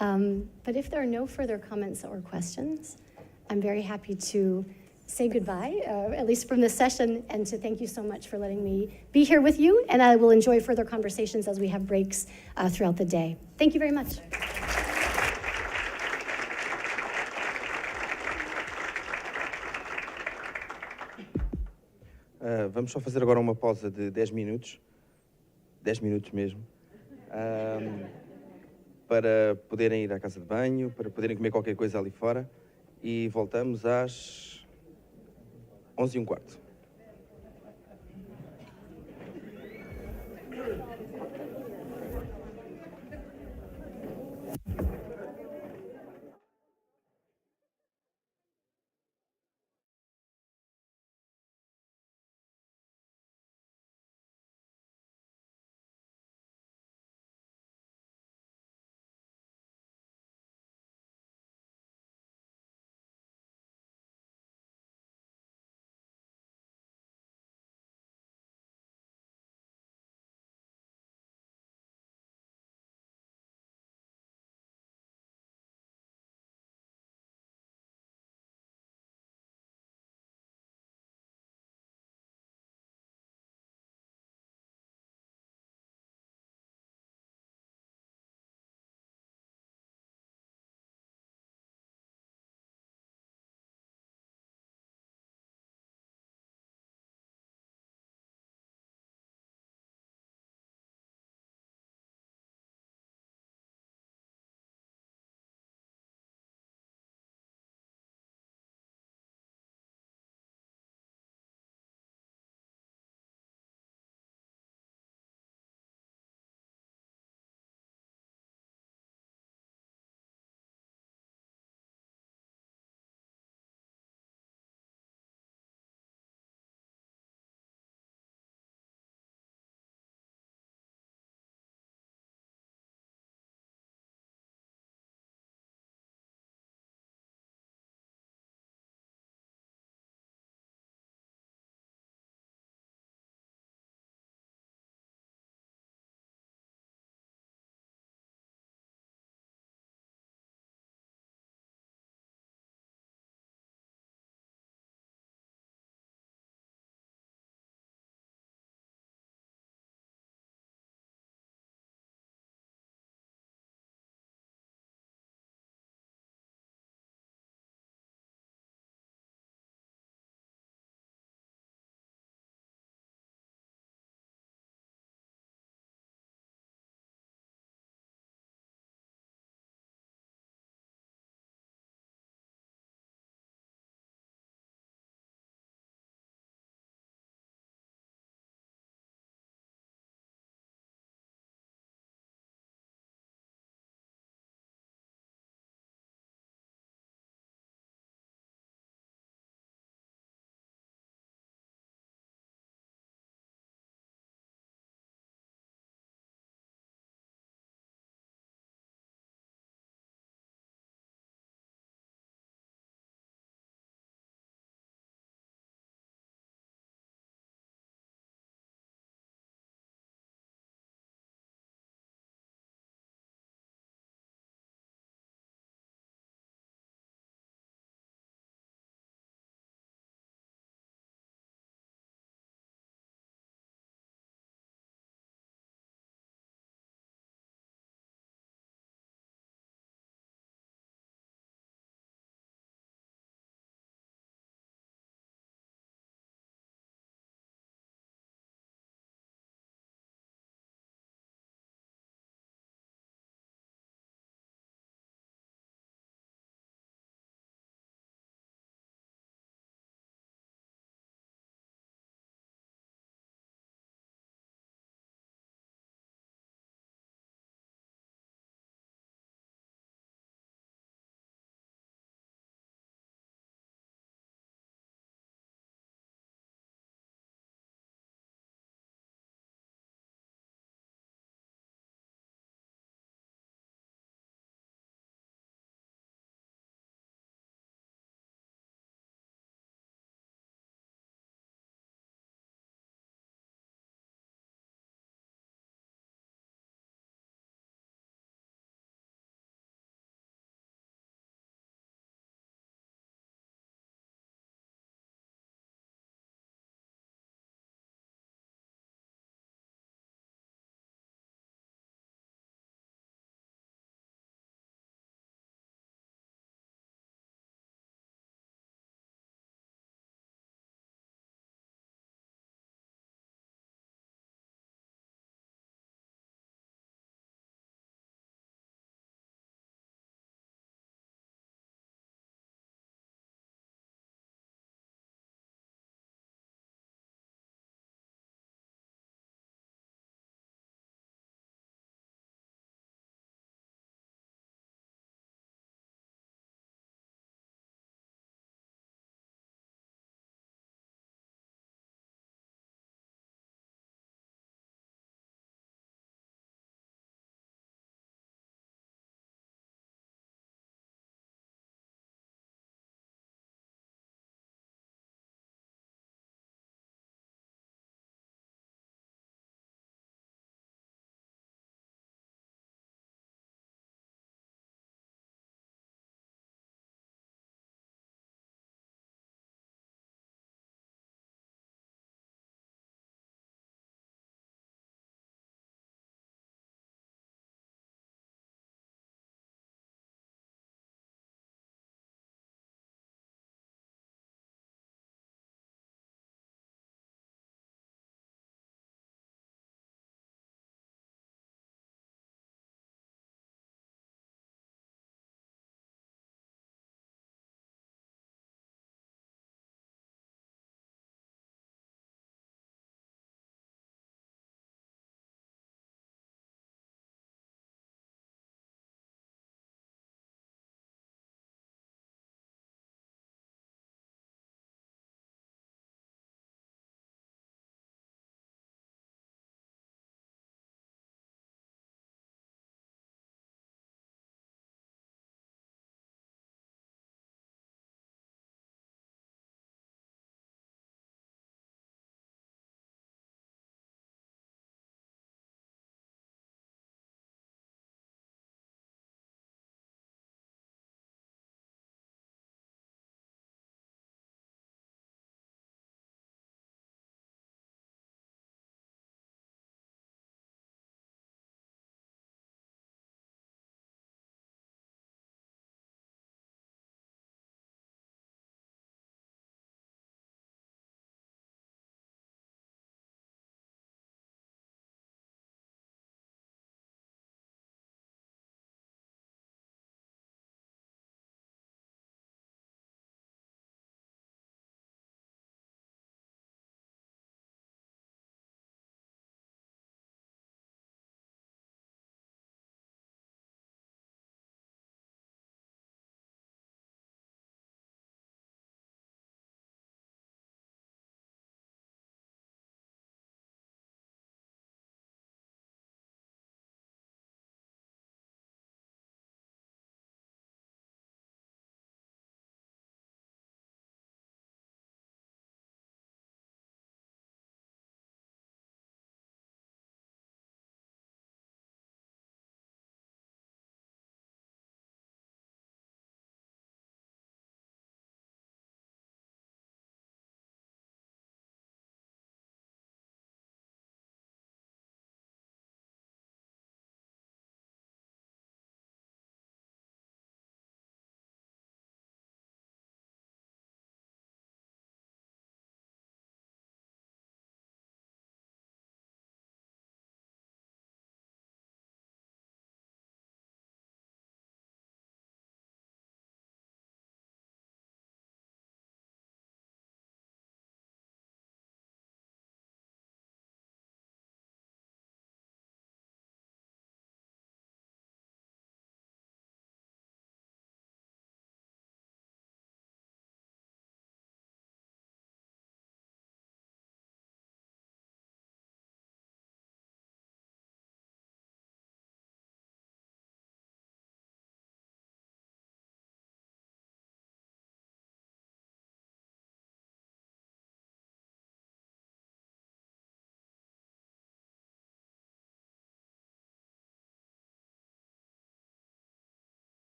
But if there are no further comments or questions, I'm very happy to say goodbye, at least from this session, and to thank you so much for letting me be here with you, and I will enjoy further conversations as we have breaks throughout the day. Thank you very much. Vamos só fazer agora uma pausa de 10 minutos, 10 minutos mesmo, para poderem ir à casa de banho, para poderem comer qualquer coisa ali fora, e voltamos às 11h15.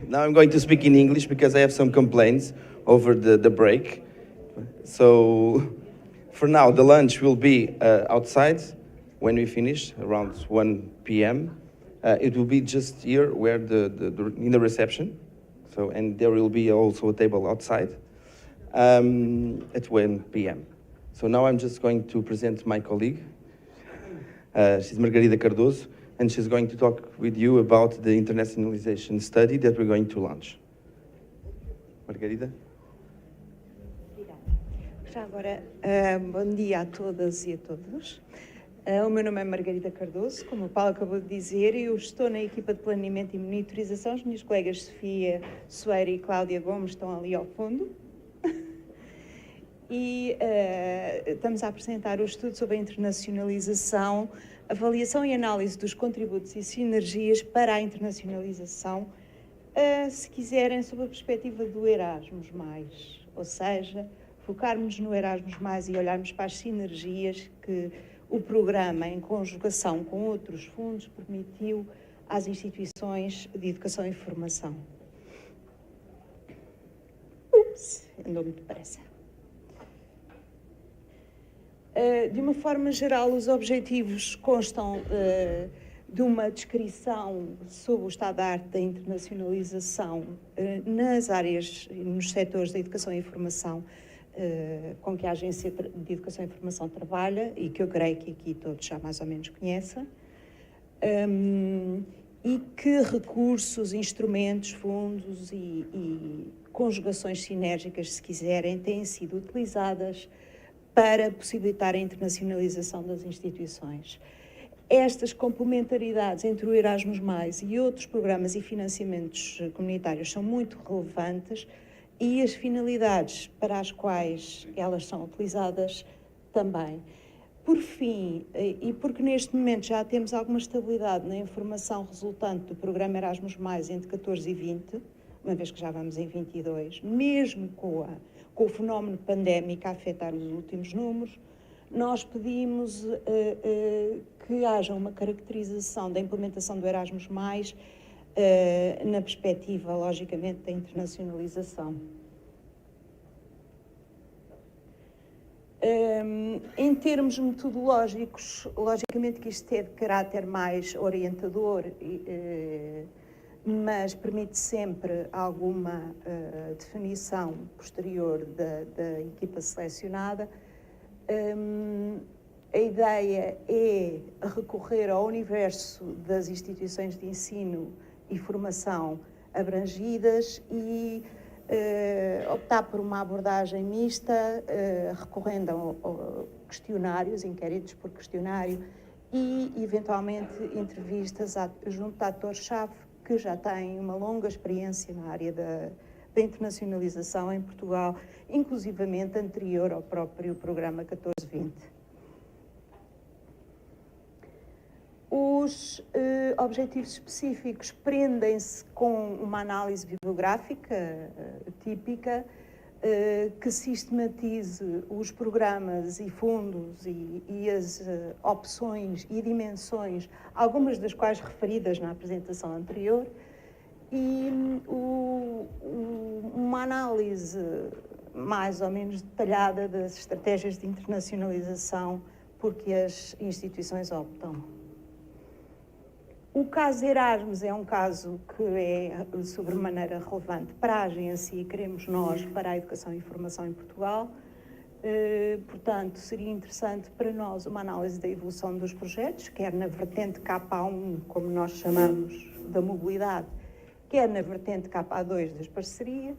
Now I'm going to speak in English because I have some complaints over the break. So for now, the lunch will be outside when we finish, around 1 p.m. It will be just here where in the reception. So, and there will be also a table outside at 1 p.m. So now I'm just going to present my colleague. She's Margarida Cardoso, and she's going to talk with you about the internationalization study that we're going to launch. Margarida? Já agora, bom dia a todas e a todos. O meu nome é Margarida Cardoso, como o Paulo acabou de dizer, e eu estou na equipa de planeamento e monitorização. As minhas colegas Sofia Soeira e Cláudia Gomes estão ali ao fundo. E estamos a apresentar o estudo sobre a internacionalização, avaliação e análise dos contributos e sinergias para a internacionalização, se quiserem, sob a perspectiva do Erasmus+, ou seja, focarmos no Erasmus+, e olharmos para as sinergias que o programa, em conjugação com outros fundos, permitiu às instituições de educação e formação. Andou muito depressa. De uma forma geral, os objetivos constam de uma descrição sobre o estado da arte da internacionalização nas áreas e nos setores da educação e formação com que a Agência de Educação e Formação trabalha e que eu creio que aqui todos já mais ou menos conhecem, e que recursos, instrumentos, fundos e conjugações sinérgicas, se quiserem, têm sido utilizadas para possibilitar a internacionalização das instituições. Estas complementaridades entre o Erasmus+, e outros programas e financiamentos comunitários são muito relevantes e as finalidades para as quais elas são utilizadas também. Por fim, e porque neste momento já temos alguma estabilidade na informação resultante do programa Erasmus+, entre 14 e 20, uma vez que já vamos em 22, mesmo com o fenómeno pandémico a afetar os últimos números, nós pedimos que haja uma caracterização da implementação do Erasmus+, na perspectiva, logicamente, da internacionalização. Em termos metodológicos, logicamente que isto é de caráter mais orientador, mas permite sempre alguma definição posterior da equipa selecionada. A ideia é recorrer ao universo das instituições de ensino e formação abrangidas e optar por uma abordagem mista, recorrendo a questionários, inquéritos por questionário e, eventualmente, entrevistas junto a atores-chave que já têm uma longa experiência na área da internacionalização em Portugal, inclusivamente anterior ao próprio programa 14-20. Os objetivos específicos prendem-se com uma análise bibliográfica típica que sistematize os programas e fundos e as opções e dimensões, algumas das quais referidas na apresentação anterior, e uma análise mais ou menos detalhada das estratégias de internacionalização por que as instituições optam. O caso Erasmus é um caso que é sobremaneira relevante para a agência e queremos nós para a educação e formação em Portugal. Portanto, seria interessante para nós uma análise da evolução dos projetos, quer na vertente KA1, como nós chamamos, da mobilidade, quer na vertente KA2 das parcerias,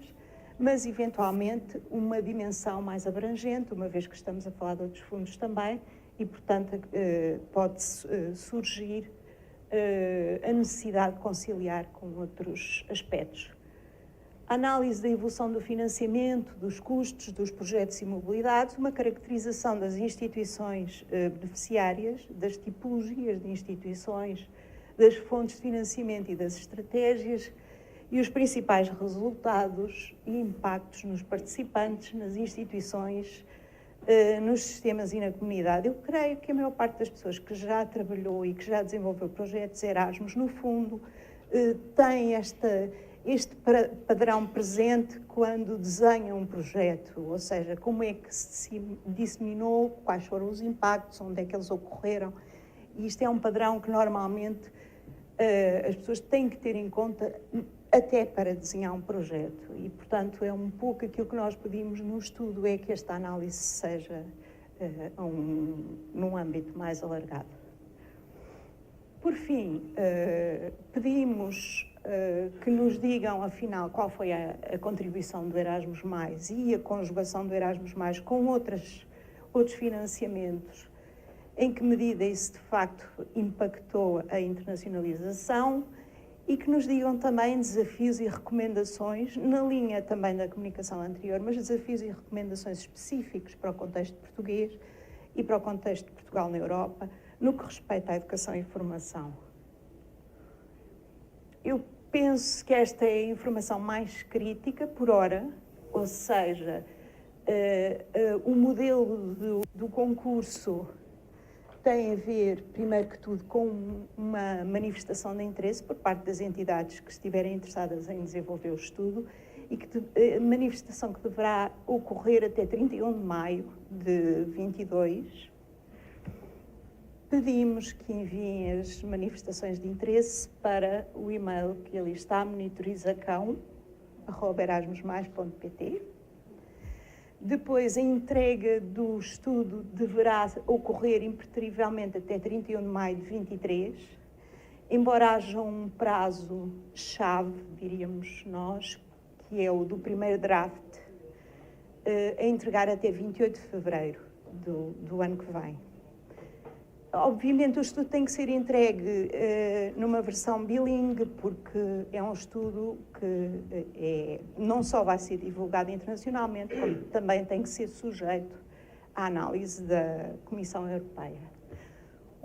mas eventualmente uma dimensão mais abrangente, uma vez que estamos a falar de outros fundos também, e portanto pode surgir a necessidade de conciliar com outros aspectos. A análise da evolução do financiamento, dos custos, dos projetos e mobilidades, uma caracterização das instituições beneficiárias, das tipologias de instituições, das fontes de financiamento e das estratégias e os principais resultados e impactos nos participantes, nas instituições, nos sistemas e na comunidade. Eu creio que a maior parte das pessoas que já trabalhou e que já desenvolveu projetos Erasmus, no fundo, tem este padrão presente quando desenha um projeto, ou seja, como é que se disseminou, quais foram os impactos, onde é que eles ocorreram. E isto é um padrão que normalmente as pessoas têm que ter em conta até para desenhar um projeto. E, portanto, é um pouco aquilo que nós pedimos no estudo, é que esta análise seja num âmbito mais alargado. Por fim, pedimos que nos digam, afinal, qual foi a contribuição do Erasmus+, e a conjugação do Erasmus+, com outros financiamentos, em que medida isso, de facto, impactou a internacionalização, e que nos digam também desafios e recomendações, na linha também da comunicação anterior, mas desafios e recomendações específicos para o contexto português e para o contexto de Portugal na Europa, no que respeita à educação e formação. Eu penso que esta é a informação mais crítica por hora, ou seja, o modelo do concurso tem a ver, primeiro que tudo, com uma manifestação de interesse por parte das entidades que estiverem interessadas em desenvolver o estudo e que manifestação que deverá ocorrer até 31 de maio de 22. Pedimos que enviem as manifestações de interesse para o e-mail que ali está, monitorização@erasmusmais.pt. Depois, a entrega do estudo deverá ocorrer impreterivelmente até 31 de maio de 23, embora haja um prazo-chave, diríamos nós, que é o do primeiro draft, a entregar até 28 de fevereiro do ano que vem. Obviamente, o estudo tem que ser entregue numa versão bilingue, porque é um estudo que não só vai ser divulgado internacionalmente, como também tem que ser sujeito à análise da Comissão Europeia.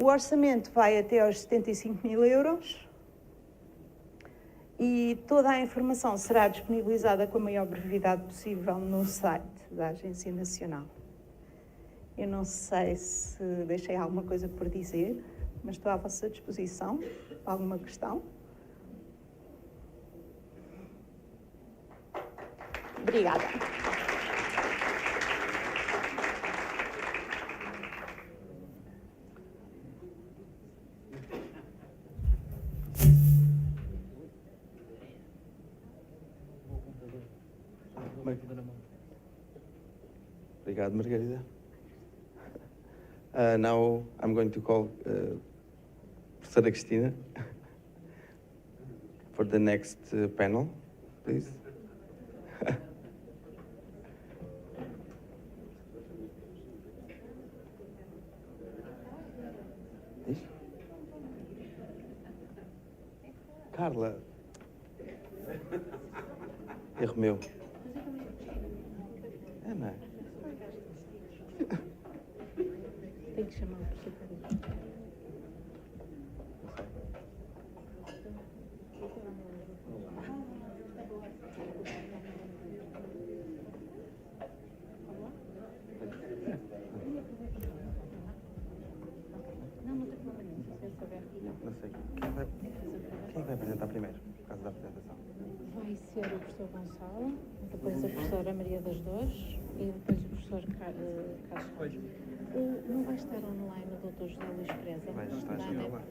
O orçamento vai até aos 75.000 euros e toda a informação será disponibilizada com a maior brevidade possível no site da Agência Nacional. Eu não sei se deixei alguma coisa por dizer, mas estou à vossa disposição. Alguma questão? Obrigada. Obrigado, Margarida. Now I'm going to call Professora Cristina for the next panel, please. Carla. Erro meu. Não é? Tem que chamar o secretário. Não sei. Quem vai apresentar primeiro, por causa da apresentação? Vai ser o professor Gonçalo, depois a professora Maria das Dores e depois o professor Carlos. Não vai estar online o Dr. José Luís Preza? Vai estar,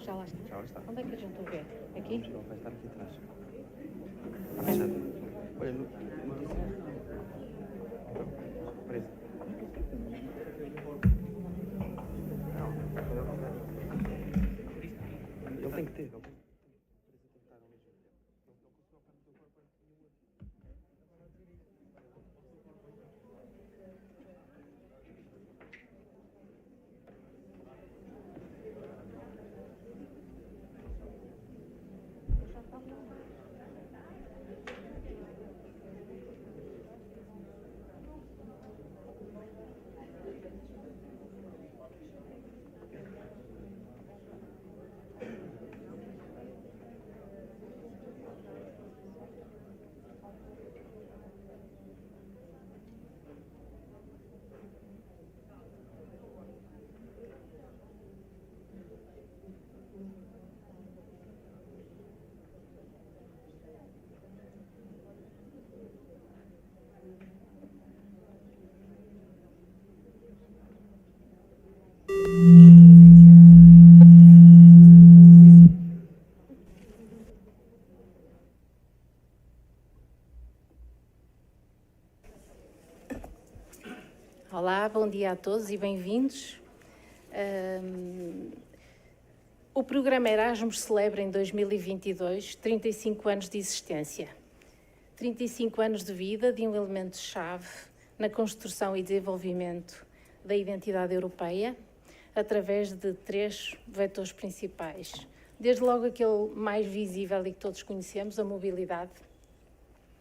já lá está. Já lá está. Onde é que a gente o vê? Aqui? Não, vai estar aqui atrás. Está fechado. Olha, Presa. Ele tem que ter. bom dia a todos e bem-vindos. O programa Erasmus celebra em 2022 35 anos de existência. 35 anos de vida de um elemento-chave na construção e desenvolvimento da identidade europeia, através de 3 vetores principais. Desde logo aquele mais visível e que todos conhecemos, a mobilidade.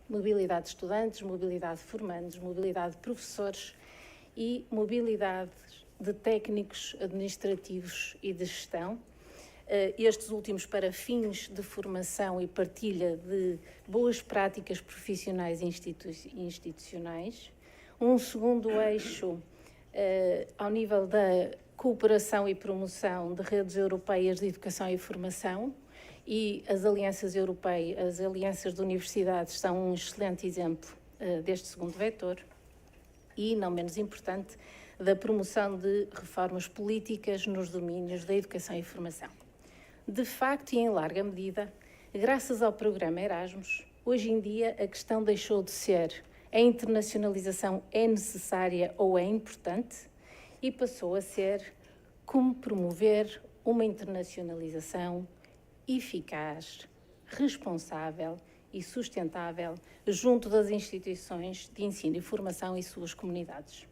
Mobilidade de estudantes, mobilidade de formandos, mobilidade de professores e mobilidade de técnicos administrativos e de gestão. Estes últimos para fins de formação e partilha de boas práticas profissionais e institucionais. Um segundo eixo ao nível da cooperação e promoção de redes europeias de educação e formação, e as alianças europeias, as alianças de universidades são um excelente exemplo deste segundo vetor. E, não menos importante, da promoção de reformas políticas nos domínios da educação e formação. De facto, e em larga medida, graças ao programa Erasmus, hoje em dia a questão deixou de ser a internacionalização é necessária ou é importante e passou a ser como promover uma internacionalização eficaz, responsável e sustentável junto das instituições de ensino e formação e suas comunidades.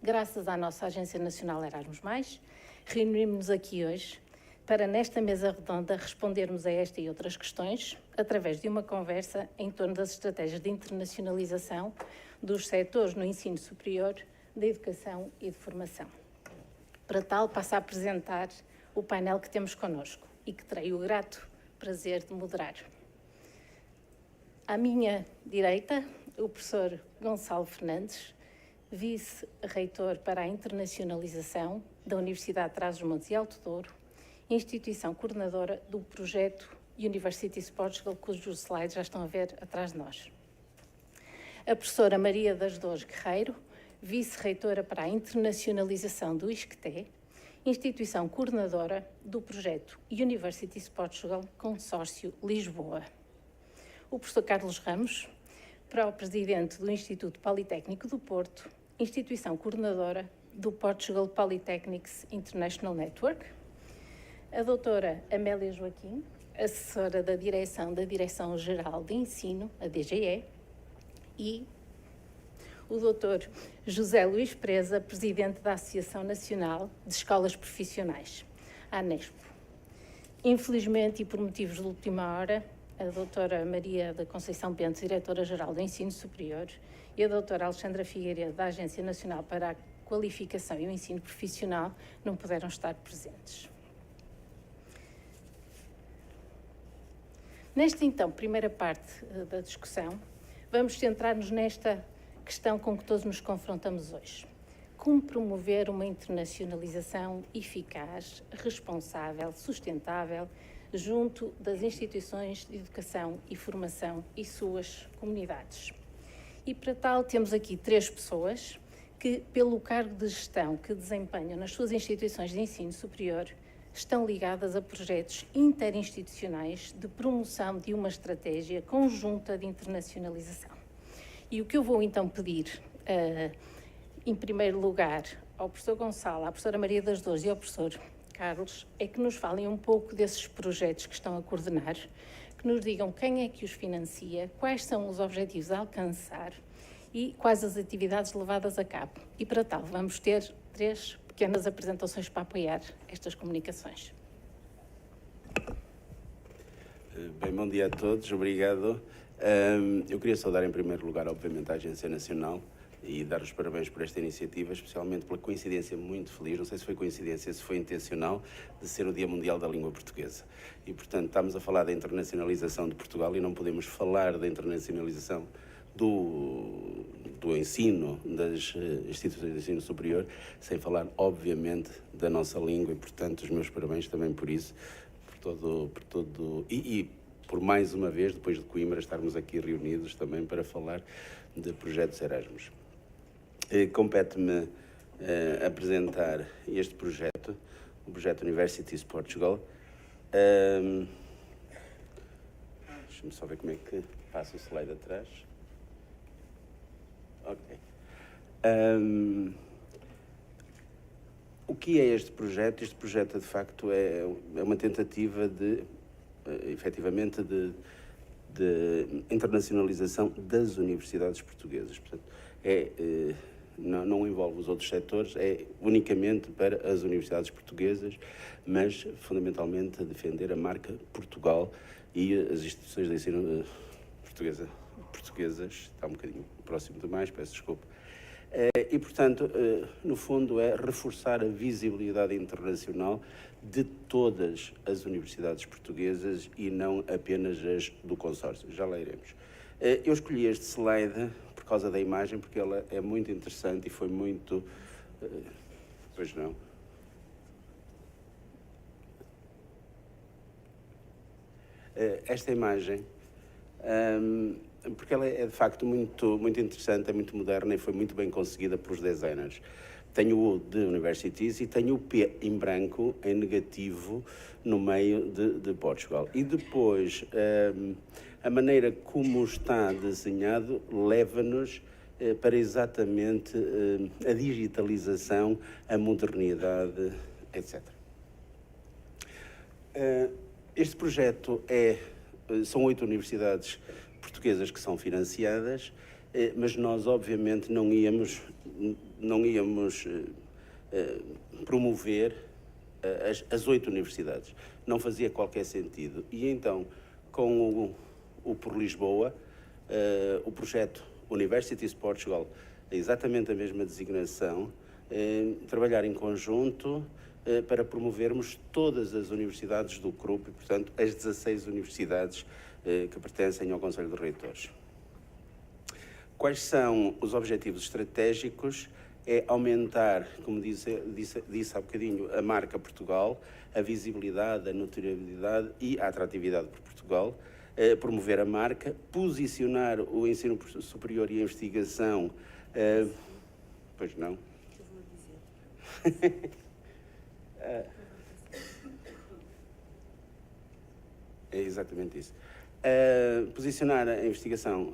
Graças à nossa Agência Nacional Erasmus+, reunimos-nos aqui hoje para, nesta mesa redonda, respondermos a esta e outras questões através de uma conversa em torno das estratégias de internacionalização dos setores no ensino superior, da educação e de formação. Para tal, passo a apresentar o painel que temos connosco e que terei o grato prazer de moderar. À minha direita, o professor Gonçalo Fernandes, vice-reitor para a Internacionalização da Universidade de Trás-os-Montes e Alto Douro, instituição coordenadora do projeto Universities Portugal, cujos slides já estão a ver atrás de nós. A professora Maria das Dores Guerreiro, vice-reitora para a Internacionalização do ISCTE, instituição coordenadora do projeto Universities Portugal, Consórcio Lisboa. O professor Carlos Ramos, pró-presidente do Instituto Politécnico do Porto, instituição coordenadora do Portugal Polytechnics International Network. A doutora Amélia Joaquim, assessora da Direção-Geral de Ensino, a DGE, e o doutor José Luís Preza, presidente da Associação Nacional de Escolas Profissionais, a ANESP. Infelizmente, e por motivos de última hora, a doutora Maria da Conceição Bento, diretora-geral do Ensino Superior, e a doutora Alexandra Figueiredo, da Agência Nacional para a Qualificação e o Ensino Profissional, não puderam estar presentes. Nesta, então, primeira parte da discussão, vamos centrar-nos nesta questão com que todos nos confrontamos hoje. Como promover uma internacionalização eficaz, responsável, sustentável, junto das instituições de educação e formação e suas comunidades. E para tal temos aqui 3 pessoas que, pelo cargo de gestão que desempenham nas suas instituições de ensino superior, estão ligadas a projetos interinstitucionais de promoção de uma estratégia conjunta de internacionalização. E o que eu vou então pedir, em primeiro lugar, ao professor Gonçalo, à professora Maria das Dores e ao professor Carlos, é que nos falem um pouco desses projetos que estão a coordenar, que nos digam quem é que os financia, quais são os objetivos a alcançar e quais as atividades levadas a cabo. E para tal, vamos ter 3 pequenas apresentações para apoiar estas comunicações. Bem, bom dia a todos, obrigado. Eu queria saudar em primeiro lugar, obviamente, a Agência Nacional e dar os parabéns por esta iniciativa, especialmente pela coincidência muito feliz, não sei se foi coincidência, se foi intencional, de ser o Dia Mundial da Língua Portuguesa. E, portanto, estamos a falar da internacionalização de Portugal e não podemos falar da internacionalização do ensino das instituições de ensino superior sem falar, obviamente, da nossa língua e, portanto, os meus parabéns também por isso, por mais uma vez, depois de Coimbra, estarmos aqui reunidos também para falar de projetos Erasmus. Compete-me apresentar este projeto, o projeto Universities Portugal. Deixa-me só ver como é que faço o slide atrás. Ok. O que é este projeto? Este projeto, de facto, é uma tentativa de, efetivamente, de internacionalização das universidades portuguesas. Portanto, não envolve os outros setores, é unicamente para as universidades portuguesas, mas fundamentalmente a defender a marca Portugal e as instituições de ensino portuguesas. Está um bocadinho próximo demais, peço desculpa. E, portanto, no fundo, é reforçar a visibilidade internacional de todas as universidades portuguesas e não apenas as do consórcio. Já lá iremos. Eu escolhi este slide por causa da imagem, porque ela é muito interessante e foi muito... Pois não. Esta imagem... porque ela é de facto muito interessante, é muito moderna e foi muito bem conseguida pelos designers. Tenho o U de Universities e tenho o P em branco, em negativo, no meio de Portugal. E depois, a maneira como está desenhado leva-nos para exatamente a digitalização, a modernidade, etc. Este projeto são 8 universidades portuguesas que são financiadas, mas nós obviamente não íamos promover as 8 universidades. Não fazia qualquer sentido. E então, com o Por Lisboa, o projeto Universities Portugal, exatamente a mesma designação, trabalhar em conjunto para promovermos todas as universidades do grupo e, portanto, as 16 universidades que pertencem ao Conselho de Reitores. Quais são os objetivos estratégicos? É aumentar, como disse há bocadinho, a marca Portugal, a visibilidade, a notoriedade e a atratividade por Portugal, promover a marca, posicionar o ensino superior e a investigação. Pois não. Eu vou dizer. É exatamente isso. Posicionar a investigação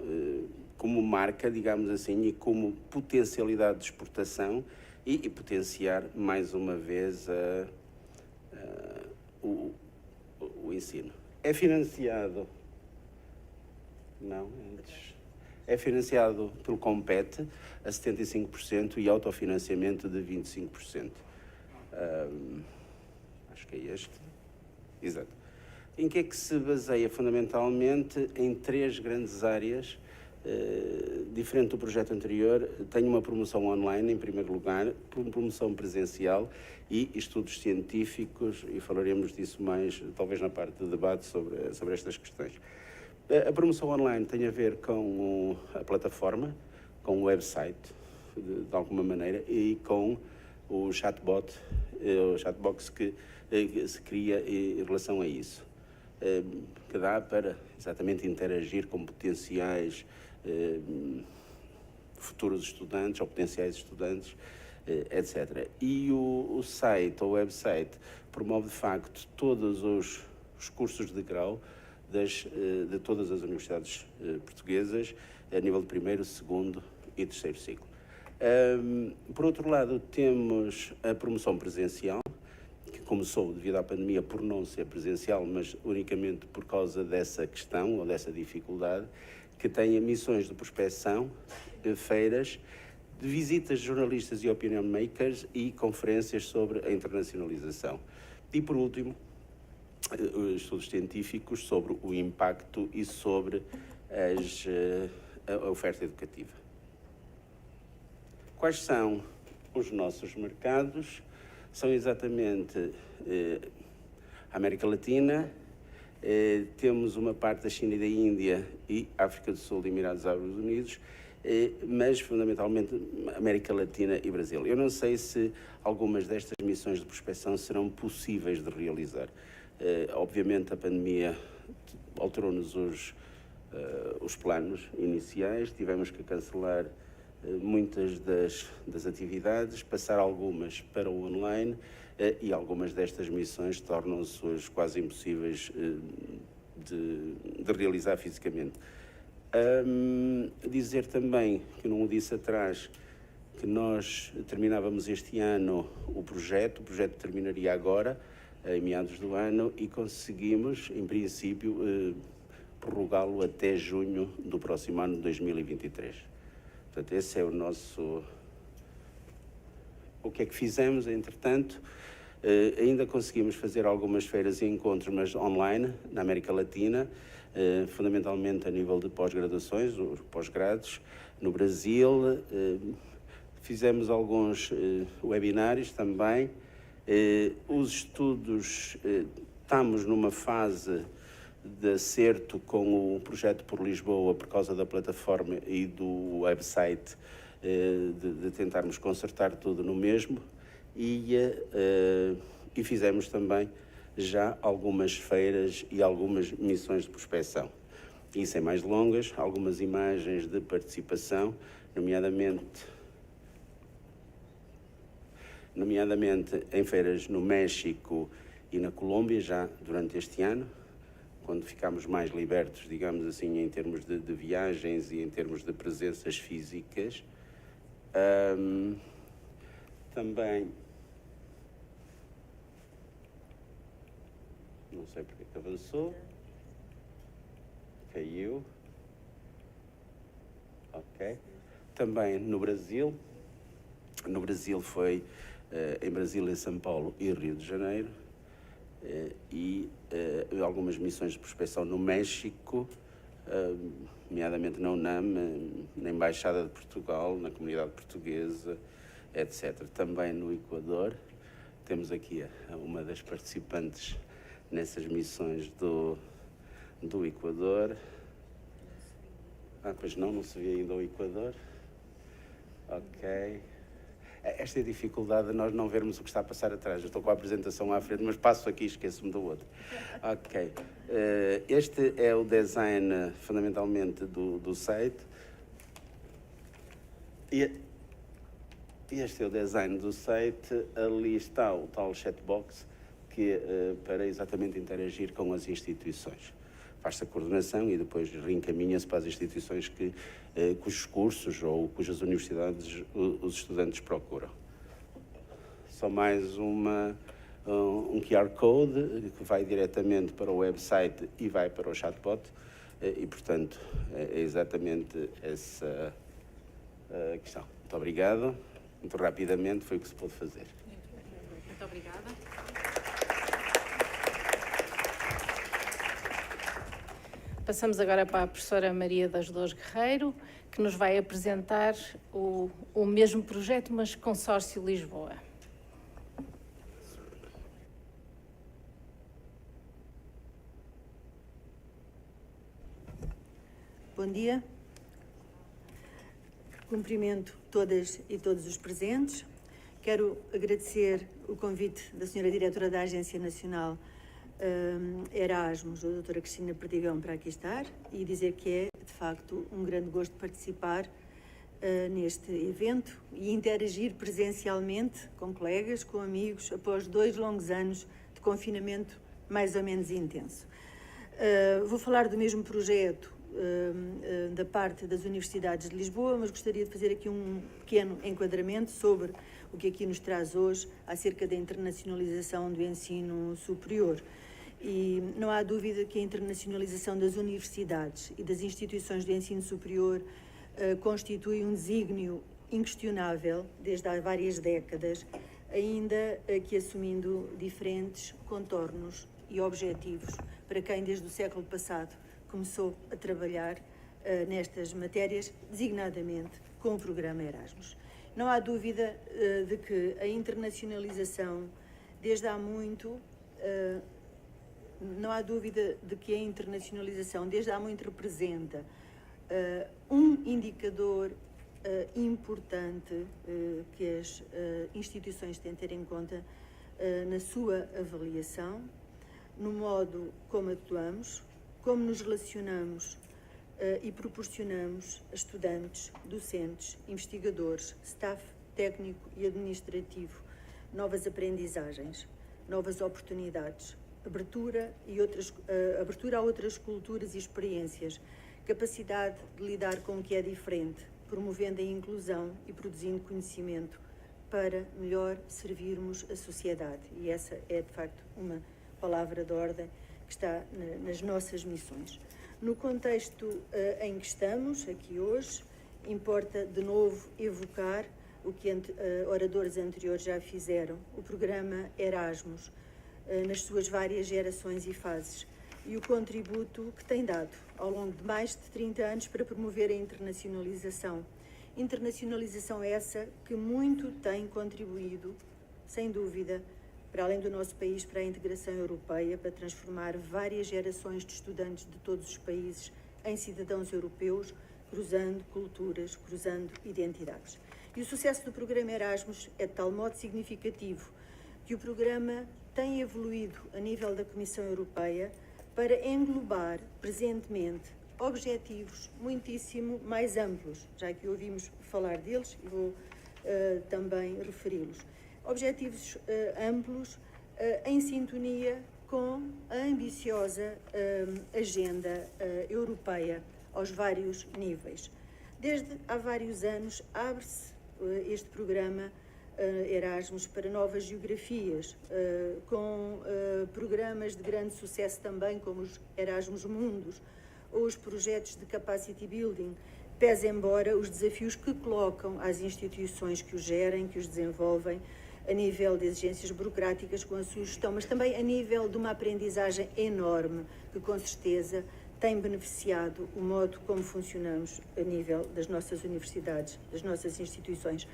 como marca, digamos assim, e como potencialidade de exportação e potenciar, mais uma vez, o ensino. É financiado... Não, antes... É financiado pelo Compete a 75% e autofinanciamento de 25%. Acho que é este. Exato. Em que é que se baseia fundamentalmente em 3 grandes áreas, diferente do projeto anterior. Tem uma promoção online, em primeiro lugar, promoção presencial e estudos científicos, e falaremos disso mais, talvez na parte de debate sobre estas questões. A promoção online tem a ver com a plataforma, com o website, de alguma maneira, e com o chatbox que se cria em relação a isso. Que dá para exatamente interagir com potenciais futuros estudantes ou potenciais estudantes, etc. E o site, ou website, promove de facto todos os cursos de grau de todas as universidades portuguesas, a nível de 1º, 2º e 3º ciclo. Por outro lado, temos a promoção presencial, que começou devido à pandemia por não ser presencial, mas unicamente por causa dessa questão ou dessa dificuldade, que tem missões de prospecção, feiras, de visitas de jornalistas e opinion makers e conferências sobre a internacionalização. E, por último, estudos científicos sobre o impacto e sobre a oferta educativa. Quais são os nossos mercados? São exatamente a América Latina, temos uma parte da China e da Índia e África do Sul e Emirados Árabes Unidos, mas fundamentalmente América Latina e Brasil. Eu não sei se algumas destas missões de prospecção serão possíveis de realizar. Obviamente a pandemia alterou-nos os planos iniciais, tivemos que cancelar muitas das atividades, passar algumas para o online e algumas destas missões tornam-se hoje quase impossíveis de realizar fisicamente. Dizer também, que não o disse atrás, que nós terminávamos este ano o projeto terminaria agora, em meados do ano, e conseguimos, em princípio, prorrogá-lo até junho do próximo ano de 2023. Portanto, esse é o nosso... O que é que fizemos, entretanto? Ainda conseguimos fazer algumas feiras e encontros, mas online, na América Latina, fundamentalmente a nível de pós-graduações, os pós-grados, no Brasil. Fizemos alguns webinários também. Os estudos, estamos numa fase de acerto com o projeto por Lisboa, por causa da plataforma e do website, de tentarmos consertar tudo no mesmo. E fizemos também já algumas feiras e algumas missões de prospecção. E sem mais delongas, algumas imagens de participação, nomeadamente em feiras no México e na Colômbia, já durante este ano, quando ficámos mais libertos, digamos assim, em termos de viagens e em termos de presenças físicas. Também, não sei porque que avançou, caiu, ok. Também no Brasil foi em Brasília, São Paulo e Rio de Janeiro, e algumas missões de prospecção no México, nomeadamente na UNAM, na Embaixada de Portugal, na comunidade portuguesa, etc. Também no Equador, temos aqui uma das participantes nessas missões do Equador. Pois não se vê ainda o Equador. Ok. Esta é a dificuldade de nós não vermos o que está a passar atrás. Eu estou com a apresentação à frente, mas passo aqui e esqueço-me do outro. Ok. Este é o design, fundamentalmente, do site. E este é o design do site. Ali está o tal chatbox, que é para exatamente interagir com as instituições. Faz-se a coordenação e depois reencaminha-se para as instituições cujos cursos ou cujas universidades os estudantes procuram. Só mais um QR Code que vai diretamente para o website e vai para o chatbot e, portanto, é exatamente essa a questão. Muito obrigado. Muito rapidamente foi o que se pôde fazer. Muito obrigada. Passamos agora para a professora Maria das Dores Guerreiro, que nos vai apresentar o mesmo projeto, mas Consórcio Lisboa. Bom dia. Cumprimento todas e todos os presentes. Quero agradecer o convite da senhora diretora da Agência Nacional Erasmus, a doutora Cristina Perdigão, para aqui estar e dizer que é, de facto, um grande gosto participar neste evento e interagir presencialmente com colegas, com amigos, após 2 longos anos de confinamento mais ou menos intenso. Vou falar do mesmo projeto da parte das Universidades de Lisboa, mas gostaria de fazer aqui um pequeno enquadramento sobre o que aqui nos traz hoje acerca da internacionalização do ensino superior. E não há dúvida que a internacionalização das universidades e das instituições de ensino superior constitui um desígnio inquestionável desde há várias décadas, ainda que assumindo diferentes contornos e objetivos para quem desde o século passado começou a trabalhar nestas matérias, designadamente com o programa Erasmus. Não há dúvida de que a internacionalização desde há muito representa um indicador importante que as instituições têm de ter em conta na sua avaliação, no modo como atuamos, como nos relacionamos e proporcionamos a estudantes, docentes, investigadores, staff técnico e administrativo novas aprendizagens, novas oportunidades, abertura a outras culturas e experiências, capacidade de lidar com o que é diferente promovendo a inclusão e produzindo conhecimento para melhor servirmos a sociedade. E essa é, de facto, uma palavra de ordem que está nas nossas missões. No contexto em que estamos, aqui hoje, importa de novo evocar o que oradores anteriores já fizeram, o programa Erasmus, nas suas várias gerações e fases, e o contributo que tem dado ao longo de mais de 30 anos para promover a internacionalização. Internacionalização essa que muito tem contribuído, sem dúvida, para além do nosso país, para a integração europeia, para transformar várias gerações de estudantes de todos os países em cidadãos europeus, cruzando culturas, cruzando identidades. E o sucesso do programa Erasmus é de tal modo significativo que o programa tem evoluído a nível da Comissão Europeia para englobar, presentemente, objetivos muitíssimo mais amplos, já que ouvimos falar deles e vou também referi-los. Objetivos amplos em sintonia com a ambiciosa agenda europeia aos vários níveis. Desde há vários anos abre-se este programa Erasmus para novas geografias, com programas de grande sucesso também, como os Erasmus Mundus, ou os projetos de capacity building, pese embora os desafios que colocam às instituições que os gerem, que os desenvolvem, a nível de exigências burocráticas com a sua gestão, mas também a nível de uma aprendizagem enorme, que com certeza tem beneficiado o modo como funcionamos a nível das nossas universidades, das nossas instituições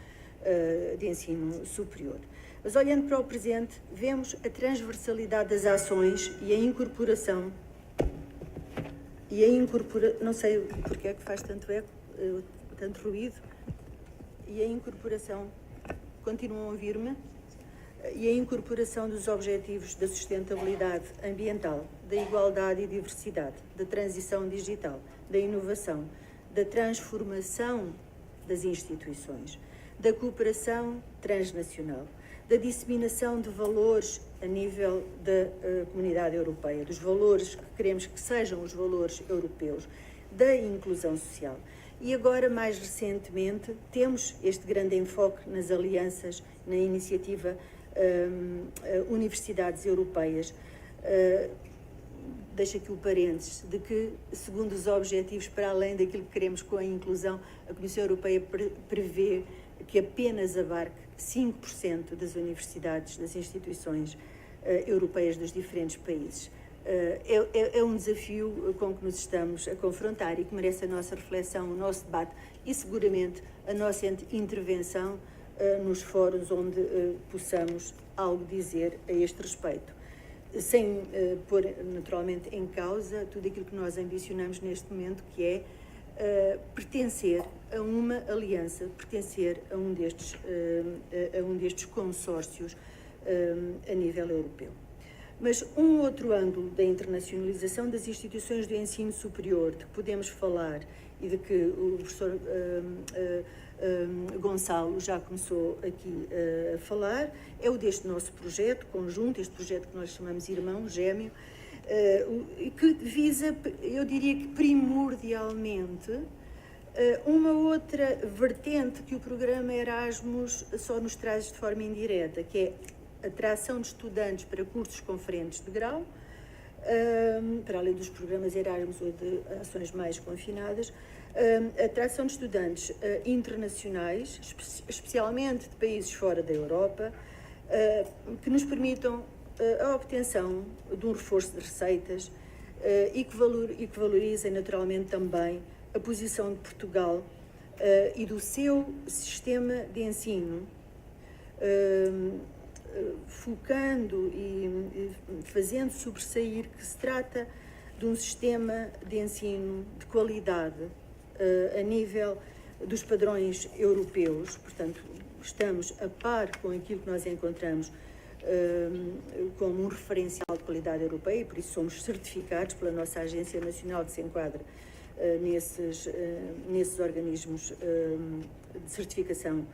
de ensino superior. Mas olhando para o presente, vemos a transversalidade das ações e a incorporação, não sei porque é que faz tanto eco, tanto ruído, e a incorporação, continuam a ouvir-me? E a incorporação dos objetivos da sustentabilidade ambiental, da igualdade e diversidade, da transição digital, da inovação, da transformação das instituições, da cooperação transnacional, da disseminação de valores a nível da comunidade europeia, dos valores que queremos que sejam os valores europeus, da inclusão social. E agora, mais recentemente, temos este grande enfoque nas alianças, na iniciativa Universidades Europeias. Deixo aqui o parênteses de que, segundo os objetivos, para além daquilo que queremos com a inclusão, a Comissão Europeia prevê que apenas abarque 5% das universidades, das instituições europeias dos diferentes países. É um desafio com que nos estamos a confrontar e que merece a nossa reflexão, o nosso debate e, seguramente, a nossa intervenção nos fóruns onde possamos algo dizer a este respeito, sem pôr, naturalmente, em causa tudo aquilo que nós ambicionamos neste momento, que é pertencer a uma aliança, pertencer a um destes consórcios a nível europeu. Mas um outro ângulo da internacionalização das instituições do ensino superior, de que podemos falar e de que o professor Gonçalo já começou aqui a falar, é o deste nosso projeto conjunto, este projeto que nós chamamos Irmão, Gêmeo, que visa, eu diria que primordialmente, uma outra vertente que o programa Erasmus só nos traz de forma indireta, que é a atração de estudantes para cursos conferentes de grau, para além dos programas Erasmus ou de ações mais confinadas, a atração de estudantes internacionais, especialmente de países fora da Europa, que nos permitam a obtenção de um reforço de receitas e que valorizem naturalmente também a posição de Portugal e do seu sistema de ensino, focando e fazendo sobressair que se trata de um sistema de ensino de qualidade a nível dos padrões europeus. Portanto, estamos a par com aquilo que nós encontramos como um referencial de qualidade europeia, e por isso somos certificados pela nossa Agência Nacional que se enquadra nesses organismos de certificação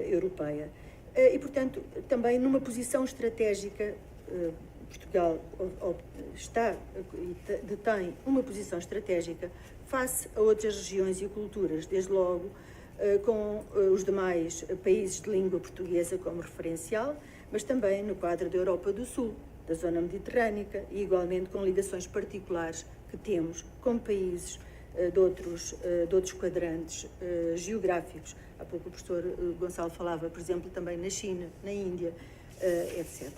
europeia. E, portanto, também numa posição estratégica Portugal detém uma posição estratégica face a outras regiões e culturas, desde logo com os demais países de língua portuguesa como referencial, mas também no quadro da Europa do Sul, da zona mediterrânica e igualmente com ligações particulares que temos com países de outros quadrantes geográficos. Há pouco o professor Gonçalo falava, por exemplo, também na China, na Índia, etc.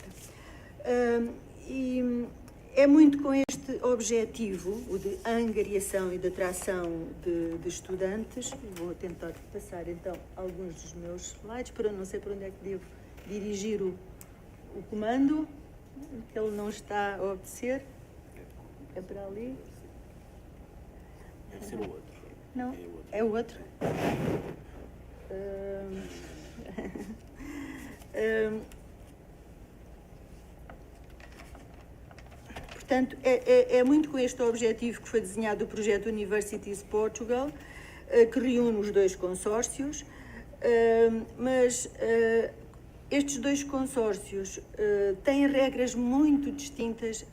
E é muito com este objetivo, o de angariação e de atração de estudantes. Vou tentar passar então alguns dos meus slides, para não sei para onde é que devo dirigir o comando, que ele não está a obedecer. É para ali. Deve ser o outro. Não, é o outro. Portanto, é muito com este objetivo que foi desenhado o projeto Universities Portugal, que reúne os dois consórcios, mas estes dois consórcios têm regras muito distintas